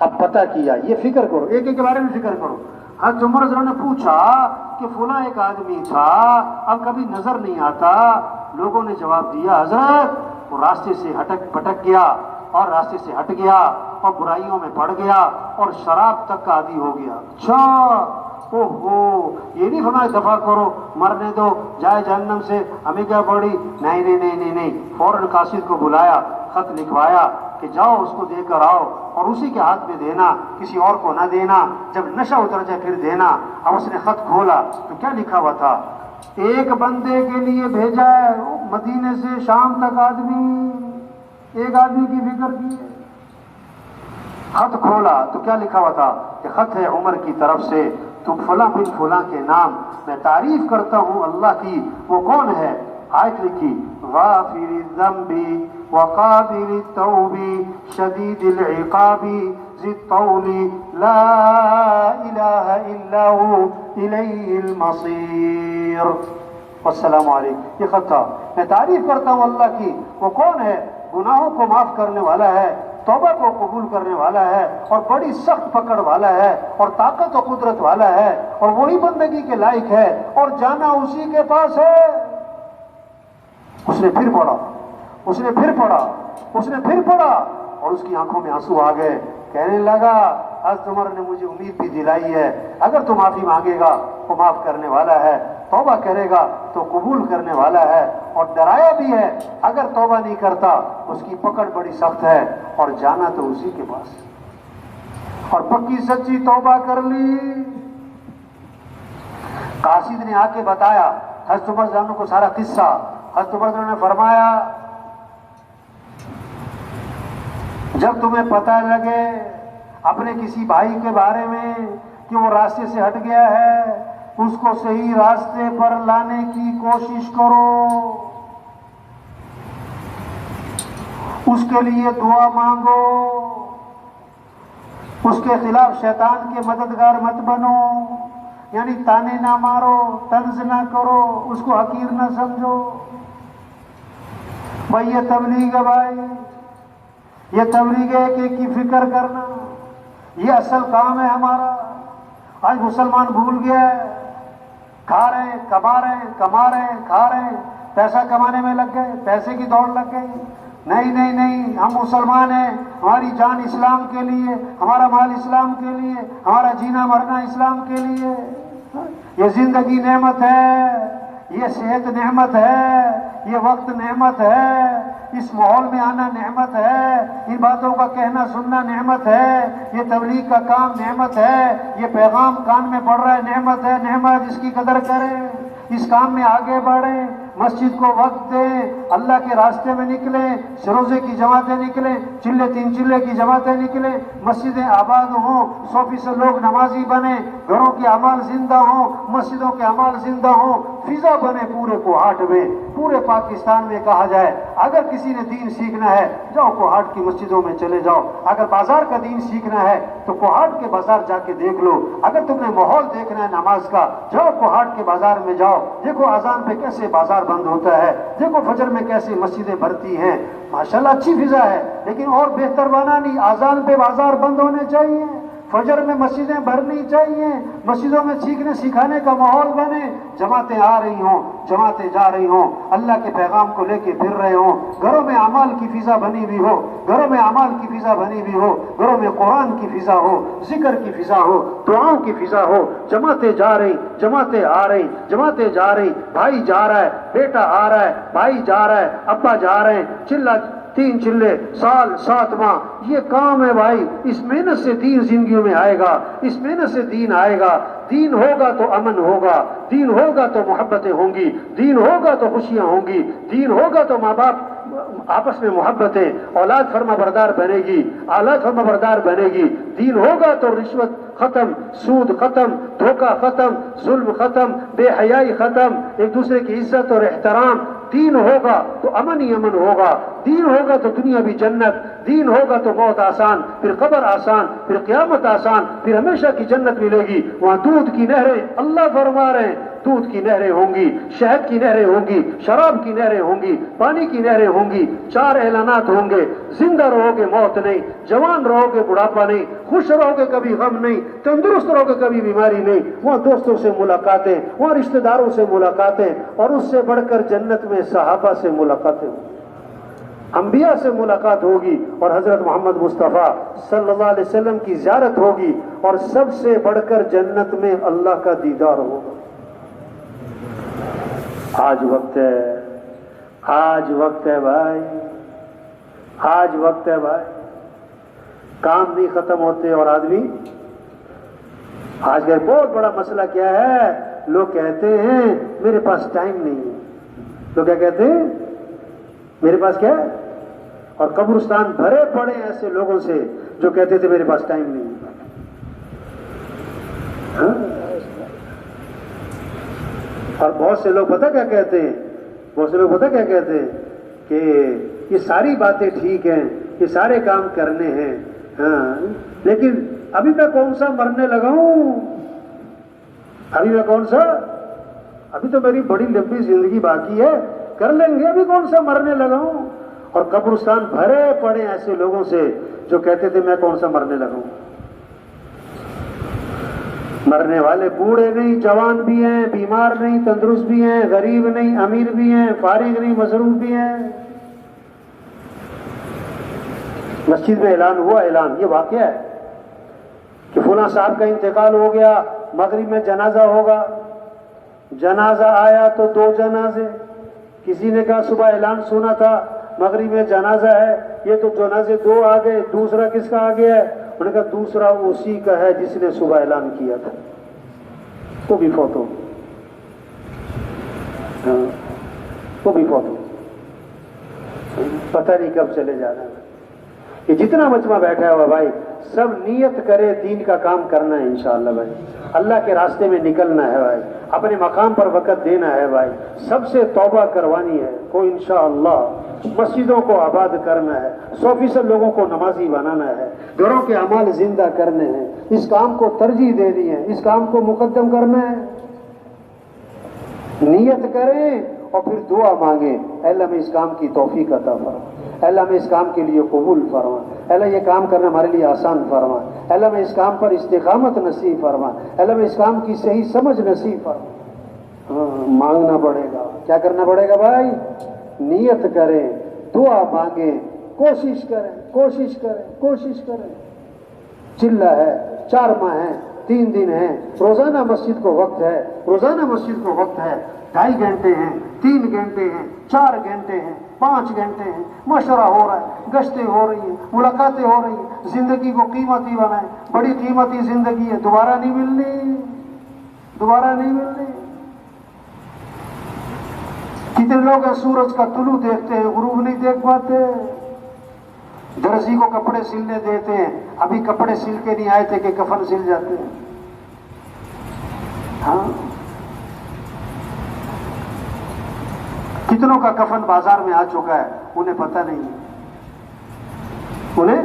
اب پتہ کیا، یہ فکر کرو، ایک ایک کے بارے میں فکر کرو۔ حضرت عمر رضی اللہ عنہ نے پوچھا کہ فلاں ایک آدمی تھا اب کبھی نظر نہیں آتا۔ لوگوں نے جواب دیا حضرت وہ راستے سے پھٹک گیا اور راستے سے ہٹ گیا اور برائیوں میں پڑ گیا اور شراب تک کا عادی ہو گیا۔ اچھا، اوہو، یہ نہیں فرمایا دفع کرو، مرنے دو، جائے جہنم سے، ہمیں کیا پڑی؟ نہیں نہیں نہیں نہیں نہیں، فوراً قاصد کو بلایا، خط لکھوایا کہ جاؤ اس کو دے کر آؤ اور اسی کے ہاتھ میں دینا، کسی اور کو نہ دینا، جب نشہ اتر جائے پھر دینا۔ اب اس نے خط کھولا تو کیا لکھا ہوا تھا؟ ایک بندے کے لیے بھیجا ہے مدینے سے شام تک آدمی، ایک آدمی کی فکر کی۔ خط کھولا تو کیا لکھا ہوا تھا کہ خط ہے عمر کی طرف سے، تو فلاں بن فلاں کے نام، میں تعریف کرتا ہوں اللہ کی، وہ کون ہے؟ آیت لکھی غافر الذنب وقابل التوب شدید العقاب ذی الطول لا الہ الا هو الیہ المصیر۔ والسلام علیکم۔ یہ خط تھا، میں تعریف کرتا ہوں اللہ کی، وہ کون ہے؟ گناہوں کو معاف کرنے والا ہے، توبہ کو قبول کرنے والا ہے اور بڑی سخت پکڑ والا ہے اور طاقت و قدرت والا ہے اور وہی بندگی کے لائق ہے اور جانا اسی کے پاس ہے۔ اس نے پھر پڑھا، اس نے پھر پڑھا، اس نے پھر پڑھا اور اس کی آنکھوں میں آنسو آ گئے۔ کہنے لگا حضرت عمر نے مجھے امید بھی دلائی ہے اگر تو معافی مانگے گا وہ معاف کرنے والا ہے، توبہ کرے گا تو قبول کرنے والا ہے، اور ڈرایا بھی ہے اگر توبہ نہیں کرتا اس کی پکڑ بڑی سخت ہے اور جانا تو اسی کے پاس۔ اور پکی سچی توبہ کر لی۔ قاصد نے آ کے بتایا حضرت عمر رضی اللہ عنہ کو سارا قصہ۔ حضرت عمر رضی اللہ عنہ نے فرمایا جب تمہیں پتہ لگے اپنے کسی بھائی کے بارے میں کہ وہ راستے سے ہٹ گیا ہے اس کو صحیح راستے پر لانے کی کوشش کرو، اس کے لیے دعا مانگو، اس کے خلاف شیطان کے مددگار مت بنو، یعنی تانے نہ مارو، طنز نہ کرو، اس کو حقیر نہ سمجھو۔ بھائی یہ تبلیغ ہے، بھائی یہ تبلیغ ہے کہ کی فکر کرنا، یہ اصل کام ہے ہمارا۔ آج مسلمان بھول گیا ہے، کھا رہے ہیں، کما رہے ہیں، کما رہے ہیں، کھا رہے ہیں، پیسہ کمانے میں لگ گئے، پیسے کی دوڑ لگ گئی۔ نہیں نہیں نہیں، ہم مسلمان ہیں، ہماری جان اسلام کے لیے، ہمارا مال اسلام کے لیے، ہمارا جینا مرنا اسلام کے لیے۔ یہ زندگی نعمت ہے، یہ صحت نعمت ہے، یہ وقت نعمت ہے، اس ماحول میں آنا نعمت ہے، ان باتوں کا کہنا سننا نعمت ہے، یہ تبلیغ کا کام نعمت ہے، یہ پیغام کان میں پڑ رہا ہے نعمت ہے، نعمت، اس کی قدر کریں، اس کام میں آگے بڑھیں، مسجد کو وقت دیں، اللہ کے راستے میں نکلیں، روزے کی جماعتیں نکلیں، چلے تین چلے کی جماعتیں نکلیں، مسجدیں آباد ہوں، 100% لوگ نمازی بنیں، گھروں کے اعمال زندہ ہوں، مسجدوں کے اعمال زندہ ہوں، فضا بنے پورے کوہاٹ میں، پورے پاکستان میں کہا جائے اگر کسی نے دین سیکھنا ہے جاؤ کوہاٹ کی مسجدوں میں چلے جاؤ، اگر بازار کا دین سیکھنا ہے تو کوہاٹ کے بازار جا کے دیکھ لو، اگر تم نے ماحول دیکھنا ہے نماز کا جاؤ کوہاٹ کے بازار میں جاؤ، دیکھو اذان پہ کیسے بازار بند ہوتا ہے، دیکھو فجر میں کیسے مسجدیں بھرتی ہیں، ماشاءاللہ اچھی فضا ہے، لیکن اور بہتر بنا نہیں، اذان پہ بازار بند ہونے چاہیے، فجر میں مسجدیں بھرنی چاہیے، مسجدوں میں سیکھنے سکھانے کا ماحول بنے، جماعتیں آ رہی ہوں، جماعتیں جا رہی ہوں، اللہ کے پیغام کو لے کے پھر رہے ہوں، گھروں میں اعمال کی فضا بنی ہوئی ہو، گھروں میں اعمال کی فضا بنی ہوئی ہو، گھروں میں قرآن کی فضا ہو، ذکر کی فضا ہو، دعاؤں کی فضا ہو، جماعتیں جا رہی، جماعتیں آ رہی، جماعتیں جا رہی، بھائی جا رہا ہے، بیٹا آ رہا ہے، بھائی جا رہا ہے، ابا جا رہے ہیں، چلا 3 چلے، سال 7 ماہ، یہ کام ہے بھائی. اس محنت سے دین زندگیوں میں آئے گا، اس محنت سے دین آئے گا. دین ہوگا تو امن ہوگا، دین ہوگا تو محبتیں ہوں گی، دین ہوگا تو خوشیاں ہوں گی، دین ہوگا تو ماں باپ آپس میں محبتیں، اولاد فرما بردار بنے گی، اولاد فرما بردار بنے گی. دین ہوگا تو رشوت ختم، سود ختم، دھوکہ ختم، ظلم ختم، بے حیائی ختم، ایک دوسرے کی عزت اور احترام. دین ہوگا تو امن ہی امن ہوگا، دین ہوگا تو دنیا بھی جنت، دین ہوگا تو موت آسان، پھر قبر آسان، پھر قیامت آسان، پھر ہمیشہ کی جنت ملے گی. وہاں دودھ کی نہریں، اللہ فرما رہے ہیں دودھ کی نہریں ہوں گی، شہد کی نہریں ہوں گی، شراب کی نہریں ہوں گی، پانی کی نہریں ہوں گی. 4 اعلانات ہوں گے: زندہ رہو گے موت نہیں، جوان رہو گے بڑھاپا نہیں، خوش رہو گے کبھی غم نہیں، تندرست رہو گے کبھی بیماری نہیں. وہاں دوستوں سے ملاقاتیں، وہاں رشتہ داروں سے ملاقاتیں، اور اس سے بڑھ کر جنت میں صحابہ سے ملاقاتیں، انبیاء سے ملاقات ہوگی، اور حضرت محمد مصطفیٰ صلی اللہ علیہ وسلم کی زیارت ہوگی، اور سب سے بڑھ کر جنت میں اللہ کا دیدار ہوگا. آج وقت ہے، آج وقت ہے بھائی، آج وقت ہے بھائی. کام نہیں ختم ہوتے اور آدمی. آج کا بہت بڑا مسئلہ کیا ہے؟ لوگ کہتے ہیں میرے پاس ٹائم نہیں ہے. لوگ کیا کہتے ہیں؟ میرے پاس کیا ہے؟ اور قبرستان بھرے پڑے ایسے لوگوں سے جو کہتے تھے میرے پاس ٹائم نہیں ہے. ہاں؟ اور بہت سے لوگ پتہ کیا کہتے ہیں؟ بہت سے لوگ پتہ کیا کہتے ہیں؟ کہ یہ ساری باتیں ٹھیک ہیں، یہ سارے کام کرنے ہیں، ہاں، لیکن ابھی میں کون سا مرنے لگا ہوں؟ ابھی میں کون سا؟ ابھی تو میری بڑی لمبی زندگی باقی ہے، کر لیں گے، ابھی کون سا مرنے لگا ہوں. اور قبرستان بھرے پڑے ایسے لوگوں سے جو کہتے تھے میں کون سا مرنے لگا ہوں. مرنے والے بوڑھے نہیں، جوان بھی ہیں، بیمار نہیں، تندرست بھی ہیں، غریب نہیں، امیر بھی ہیں، فارغ نہیں، مصروف بھی ہیں. مسجد میں اعلان ہوا، اعلان یہ واقعہ ہے کہ فلاں صاحب کا انتقال ہو گیا، مغرب میں جنازہ ہوگا. جنازہ آیا تو 2 جنازے. کسی نے کہا صبح اعلان سنا تھا مغرب میں جنازہ ہے، یہ تو جنازے 2 آ گئے، دوسرا کس کا آ گیا ہے؟ انہوں نے کہا دوسرا اسی کا ہے جس نے صبح اعلان کیا تھا، وہ بھی فوت ہو، وہ بھی فوت ہو، پتہ نہیں کب چلے جانا ہے. یہ جتنا مجمع بیٹھا ہوا بھائی سب نیت کرے دین کا کام کرنا ہے انشاءاللہ بھائی، اللہ کے راستے میں نکلنا ہے بھائی، اپنے مقام پر وقت دینا ہے بھائی، سب سے توبہ کروانی ہے کو انشاءاللہ، مسجدوں کو آباد کرنا ہے، 100% لوگوں کو نمازی بنانا ہے، گھروں کے اعمال زندہ کرنے ہیں، اس کام کو ترجیح دینی ہے، اس کام کو مقدم کرنا ہے. نیت کریں اور پھر دعا مانگیں، اے اللہ میں اس کام کی توفیق عطا فرما، اے اللہ میں اس کام کے لیے قبول فرما، اے اللہ یہ کام کرنا ہمارے لیے آسان فرما، اے اللہ میں اس کام پر استقامت نصیب فرما، اے اللہ میں اس کام کی صحیح سمجھ نصیب فرما. ہاں، مانگنا پڑے گا. کیا کرنا پڑے گا بھائی؟ نیت کریں، دعا مانگیں، کوشش کریں، کوشش کریں، کوشش کریں. چلہ ہے، 4 ماہ ہے، 3 دن ہیں، روزانہ مسجد کو وقت ہے، روزانہ مسجد کو وقت ہے. 2.5 گھنٹے ہیں، 3 گھنٹے ہیں، 4 گھنٹے ہیں، 5 گھنٹے ہیں. مشورہ ہو رہا ہے، گشتیں ہو رہی ہیں، ملاقاتیں ہو رہی ہیں. زندگی کو قیمتی بنائیں، بڑی قیمتی زندگی ہے، دوبارہ نہیں ملنی، دوبارہ نہیں ملنی. کتنے لوگ ہیں سورج کا طلوع دیکھتے ہیں، غروب نہیں دیکھ پاتے. درزی کو کپڑے سلنے دیتے ہیں، ابھی کپڑے سل کے نہیں آئے تھے کہ کفن سل جاتے ہیں. ہاں، کتنوں کا کفن بازار میں آ چکا ہے، انہیں پتہ نہیں ہے، انہیں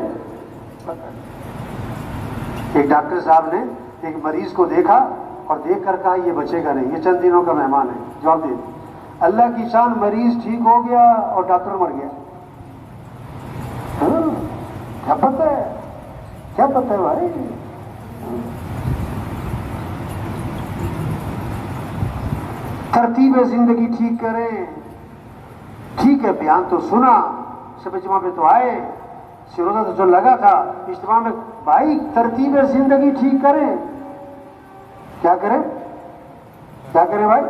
پتہ نہیں. ایک ڈاکٹر صاحب نے ایک مریض کو دیکھا اور دیکھ کر کہا یہ بچے گا نہیں، یہ چند دنوں کا مہمان ہے. جواب دے اللہ کی شان، مریض ٹھیک ہو گیا اور ڈاکٹر مر گیا. ہاں، کیا پتہ ہے، کیا پتہ ہے بھائی. ترتیب زندگی ٹھیک کریں. ٹھیک ہے، بیان تو سنا، شب اجتماع پہ تو آئے، سروزہ تو جو لگا تھا اجتماع میں، بھائی ترتیب زندگی ٹھیک کریں. کیا کریں؟ کیا کریں بھائی؟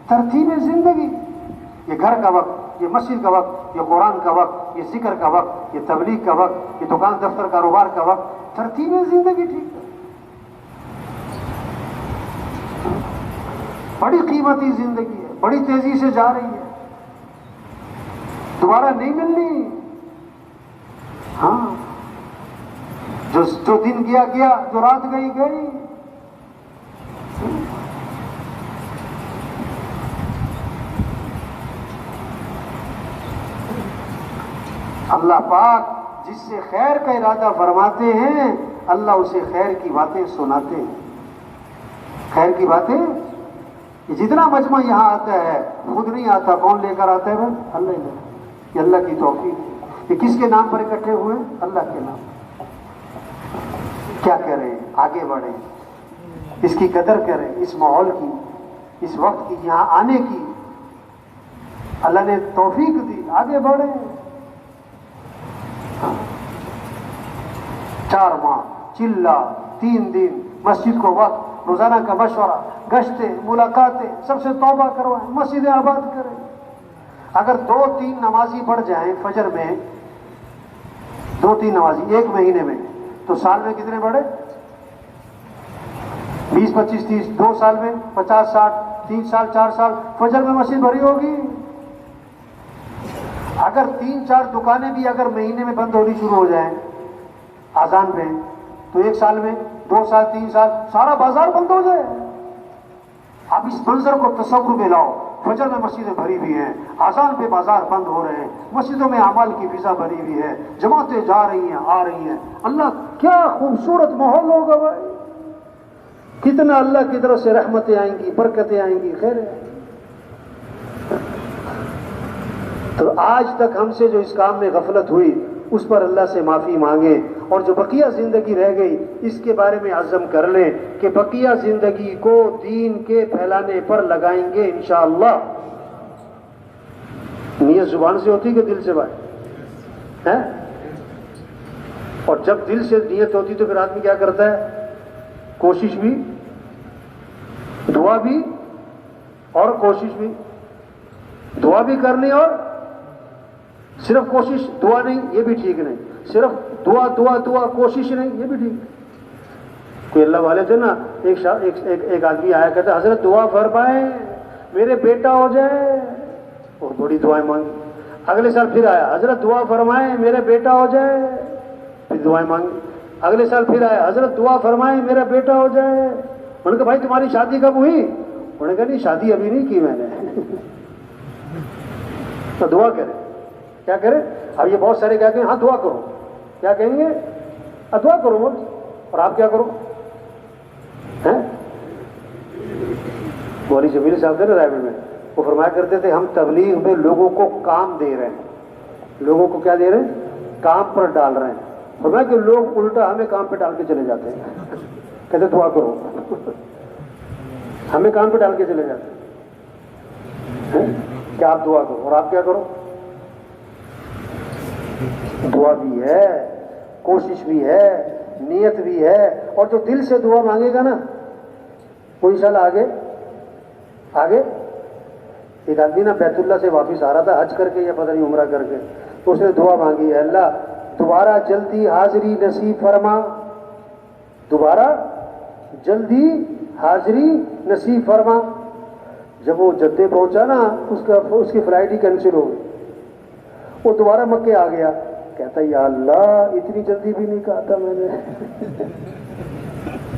ترتیب زندگی. یہ گھر کا وقت، یہ مسجد کا وقت، یہ قرآن کا وقت، یہ ذکر کا وقت، یہ تبلیغ کا وقت، یہ دکان دفتر کاروبار کا وقت، ترتیب زندگی ٹھیک ہے. بڑی قیمتی زندگی ہے، بڑی تیزی سے جا رہی ہے، دوبارہ نہیں ملنی. ہاں، جو دن گیا گیا، جو رات گئی گئی. اللہ پاک جس سے خیر کا ارادہ فرماتے ہیں اللہ اسے خیر کی باتیں سناتے ہیں. خیر کی باتیں، یہ جتنا مجمع یہاں آتا ہے خود نہیں آتا، کون لے کر آتا ہے بھائی؟ اللہ ہی. یہ اللہ کی توفیق ہے. یہ کس کے نام پر اکٹھے ہوئے؟ اللہ کے نام. کیا کریں؟ آگے بڑھیں، اس کی قدر کریں، اس ماحول کی، اس وقت کی، یہاں آنے کی اللہ نے توفیق دی. آگے بڑھیں. 4 ماہ چلہ، 3 دن مسجد کو وقت، روزانہ کا مشورہ، گشتیں، ملاقاتیں، سب سے توبہ کروائیں، مسجدیں آباد کریں. اگر 2-3 نمازی بڑھ جائیں فجر میں، 2-3 نمازی ایک مہینے میں، تو سال میں کتنے بڑھے؟ 20, 25, 30. 2 سال میں 50, 60. 3 سال، 4 سال فجر میں مسجد بھری ہوگی. اگر 3-4 دکانیں بھی اگر مہینے میں بند ہونی شروع ہو جائیں آذان پہ، تو 1 سال میں، 2 سال، 3 سال سارا بازار بند ہو جائے. اب اس منظر کو تصور میں لاؤ. فجر میں مسجدیں بھری ہوئی ہیں، آذان پہ بازار بند ہو رہے ہیں، مسجدوں میں اعمال کی فضا بھری ہوئی ہے، جماعتیں جا رہی ہیں، آ رہی ہیں. اللہ کیا خوبصورت ماحول ہوگا بھائی. کتنا اللہ کی طرف سے رحمتیں آئیں گی، برکتیں آئیں گی، خیر ہے. تو آج تک ہم سے جو اس کام میں غفلت ہوئی اس پر اللہ سے معافی مانگیں، اور جو بقیہ زندگی رہ گئی اس کے بارے میں عزم کر لیں کہ بقیہ زندگی کو دین کے پھیلانے پر لگائیں گے انشاءاللہ. نیت زبان سے ہوتی کہ دل سے بات ہے؟ اور جب دل سے نیت ہوتی تو پھر آدمی کیا کرتا ہے؟ کوشش بھی، دعا بھی، اور کوشش بھی. دعا بھی کرنی اور صرف کوشش. دعا نہیں، یہ بھی ٹھیک نہیں. صرف دعا دعا دعا، کوشش نہیں، یہ بھی ٹھیک. کوئی اللہ والے تھے نا، ایک آدمی آیا کہتا حضرت دعا فرمائیں میرے بیٹا ہو جائے، اور بڑی دعائیں مانگی. اگلے سال پھر آیا، حضرت دعا فرمائیں میرا بیٹا ہو جائے، پھر دعائیں مانگی. اگلے سال پھر آیا، حضرت دعا فرمائیں میرا بیٹا ہو جائے. انہوں نے کہا بھائی تمہاری شادی کب ہوئی؟ انہوں نے کہا نہیں شادی ابھی نہیں کی میں نے. تو دعا کرے، کیا کرے؟ اب یہ بہت سارے کہتے ہیں ہاں دعا کرو. کیا کہیں گے؟ دعا کرو بول. اور آپ کیا کرو؟ مولوی جمیل صاحب تھے نا رائے میں، وہ فرمایا کرتے تھے ہم تبلیغ میں لوگوں کو کام دے رہے ہیں. لوگوں کو کیا دے رہے ہیں؟ کام پر ڈال رہے ہیں. فرمایا کہ لوگ الٹا ہمیں کام پہ ڈال کے چلے جاتے ہیں. کہتے دعا کرو. ہمیں کام پہ ڈال کے چلے جاتے ہیں کہ آپ دعا کرو، اور آپ کیا کرو؟ دعا بھی ہے، کوشش بھی ہے، نیت بھی ہے، اور جو دل سے دعا مانگے گا نا وہ انشاءاللہ آگے. ایک آدمی نا بیت اللہ سے واپس آ رہا تھا حج کر کے یا پتہ نہیں عمرہ کر کے، تو اس نے دعا مانگی ہے اللہ دوبارہ جلدی حاضری نصیب فرما. دوبارہ جلدی حاضری نصیب فرما. جب وہ جدے پہنچا نا اس کی فلائٹ ہی کینسل ہو گئی. وہ دوبارہ مکے آ گیا، کہتا یا اللہ اتنی جلدی بھی نہیں کہا تھا میں نے.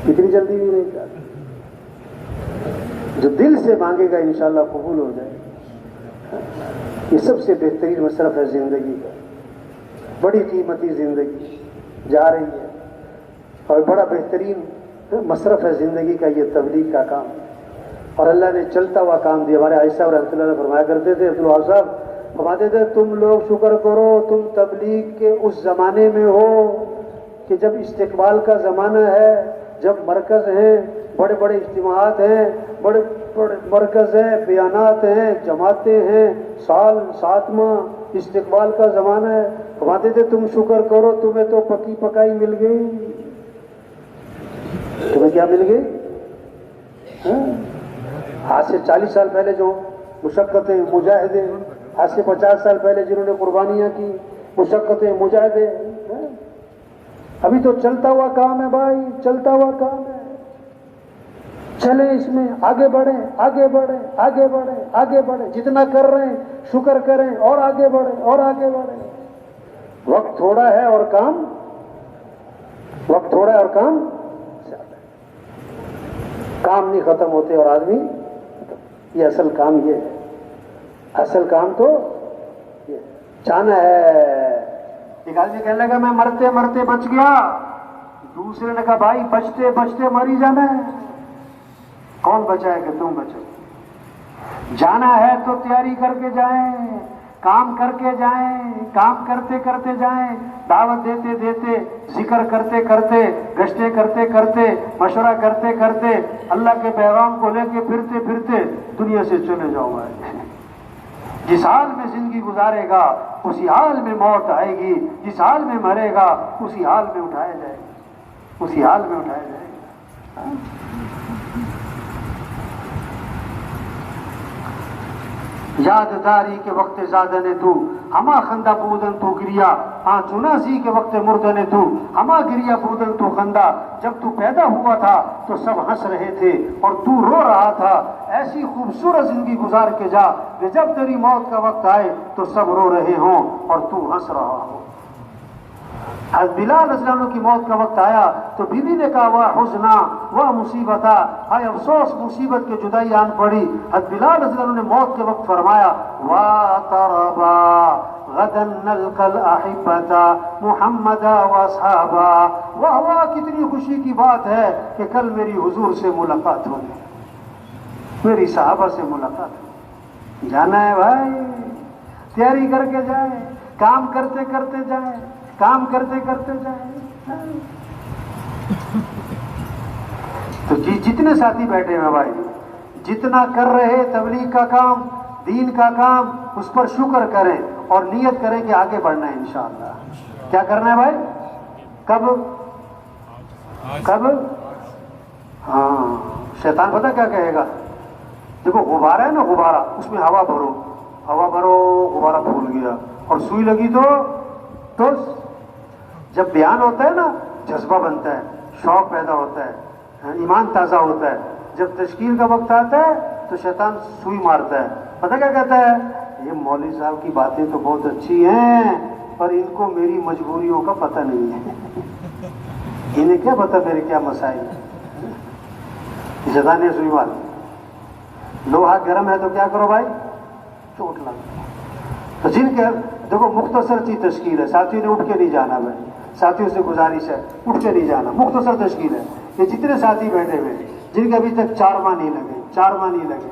اتنی جلدی بھی نہیں کہا. جو دل سے مانگے گا انشاءاللہ قبول ہو جائے. یہ سب سے بہترین مصرف ہے زندگی کا. بڑی قیمتی زندگی جا رہی ہے، اور بڑا بہترین مصرف ہے زندگی کا یہ تبلیغ کا کام. اور اللہ نے چلتا ہوا کام دیا. ہمارے عائشہ صاحب رحمۃ اللہ علیہ فرمایا کرتے تھے، عبدالوہاب صاحب فرماتے تھے تم لوگ شکر کرو تم تبلیغ کے اس زمانے میں ہو کہ جب استقبال کا زمانہ ہے، جب مرکز ہیں، بڑے بڑے اجتماعات ہیں، بڑے بڑے مرکز ہیں، بیانات ہیں، جماعتیں ہیں، سال 7واں استقبال کا زمانہ ہے. فرماتے تھے تم شکر کرو تمہیں تو پکی پکائی مل گئی. تمہیں کیا مل گئی؟ آج سے 40 سال پہلے جو مشقتیں، مجاہدے، آج سے 50 سال پہلے جنہوں نے قربانیاں کی، مشقتیں مجاہدے، ابھی تو چلتا ہوا کام ہے بھائی، چلتا ہوا کام ہے، چلے اس میں آگے بڑھیں آگے بڑھیں آگے بڑھیں آگے بڑھیں، جتنا کر رہے ہیں شکر کریں اور آگے بڑھیں اور آگے بڑھیں۔ وقت تھوڑا ہے اور کام، وقت تھوڑا ہے اور کام زیادہ ہے، کام نہیں ختم ہوتے اور آدمی، یہ اصل کام یہ ہے، اصل کام تو یہ جانا ہے۔ ایک آدمی کہنے لگا میں مرتے مرتے بچ گیا، دوسرے نے کہا بھائی بچتے بچتے مری جانا ہے، کون بچائے کہ تم بچو، جانا ہے تو تیاری کر کے جائیں، کام کر کے جائیں، کام کرتے کرتے جائیں، دعوت دیتے دیتے، ذکر کرتے کرتے، گشتیں کرتے کرتے، مشورہ کرتے کرتے، اللہ کے پیغام کو لے کے پھرتے پھرتے دنیا سے چلے جاؤ گے۔ جس حال میں زندگی گزارے گا اسی حال میں موت آئے گی، جس حال میں مرے گا اسی حال میں اٹھایا جائے گا، اسی حال میں اٹھایا جائے گا۔ یاد داری کے وقت زادن تو ہما خندہ بودن تو گریا، ہاں چناسی کے وقت مردن تو ہما گریا بودن تو خندہ، جب تو پیدا ہوا تھا تو سب ہنس رہے تھے اور تو رو رہا تھا، ایسی خوبصورت زندگی گزار کے جا کہ جب تیری موت کا وقت آئے تو سب رو رہے ہوں اور تو ہنس رہا ہو۔ حضرت بلال رضی اللہ عنہ کی موت کا وقت آیا تو بی بی نے کہا واہ حزنا واہ مصیبتا، ہائے افسوس مصیبت کے جدائی آن پڑی۔ حضرت بلال رضی اللہ عنہ نے موت کے وقت فرمایا واہ طربا غدا نلقى الاحبتا محمدا واصحابا، واہ واہ کتنی خوشی کی بات ہے کہ کل میری حضور سے ملاقات ہوگی، میری صحابہ سے ملاقات ہوگی۔ جانا ہے بھائی، تیاری کر کے جائیں، کام کرتے کرتے جائیں، کام کرتے کرتے جائیں۔ تو جتنے ساتھی بیٹھے ہیں بھائی، جتنا کر رہے تبلیغ کا کام، دین کا کام، اس پر شکر کریں اور نیت کریں کہ آگے بڑھنا ہے انشاءاللہ۔ کیا کرنا ہے بھائی؟ کب کب؟ ہاں، شیطان پتہ کیا کہے گا؟ دیکھو غبارہ ہے نا، غبارہ، اس میں ہوا بھرو، ہوا بھرو، غبارہ پھول گیا اور سوئی لگی تو جب بیان ہوتا ہے نا جذبہ بنتا ہے، شوق پیدا ہوتا ہے، ایمان تازہ ہوتا ہے۔ جب تشکیل کا وقت آتا ہے تو شیطان سوئی مارتا ہے، پتہ کیا کہتا ہے؟ یہ مولوی صاحب کی باتیں تو بہت اچھی ہیں پر ان کو میری مجبوریوں کا پتہ نہیں ہے، انہیں کیا پتہ میرے کیا مسائل ہیں۔ شیطان نے سوئی مار، لوہا گرم ہے تو کیا کرو بھائی؟ چوٹ لگا۔ تو جن کے دیکھو مختصر سی تشکیل ہے، ساتھیوں نے اٹھ کے نہیں جانا بھائی، ساتھیوں سے گزارش ہے اٹھ کے نہیں جانا، مختصر تشکیل ہے۔ یہ جتنے ساتھی بیٹھے ہوئے جن کے ابھی تک 4 ماہ نہیں لگے، 4 ماہ نہیں لگے،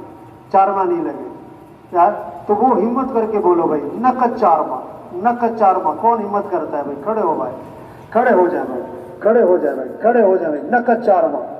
4 ماہ نہیں لگے یار، تو وہ ہمت کر کے بولو بھائی نقد 4 ماہ، نقد 4 ماہ۔ کون ہمت کرتا ہے بھائی؟ کھڑے ہو بھائی، کھڑے ہو جائے بھائی، کھڑے ہو جائے بھائی، کھڑے ہو جائے بھائی، نقد 4 ماہ۔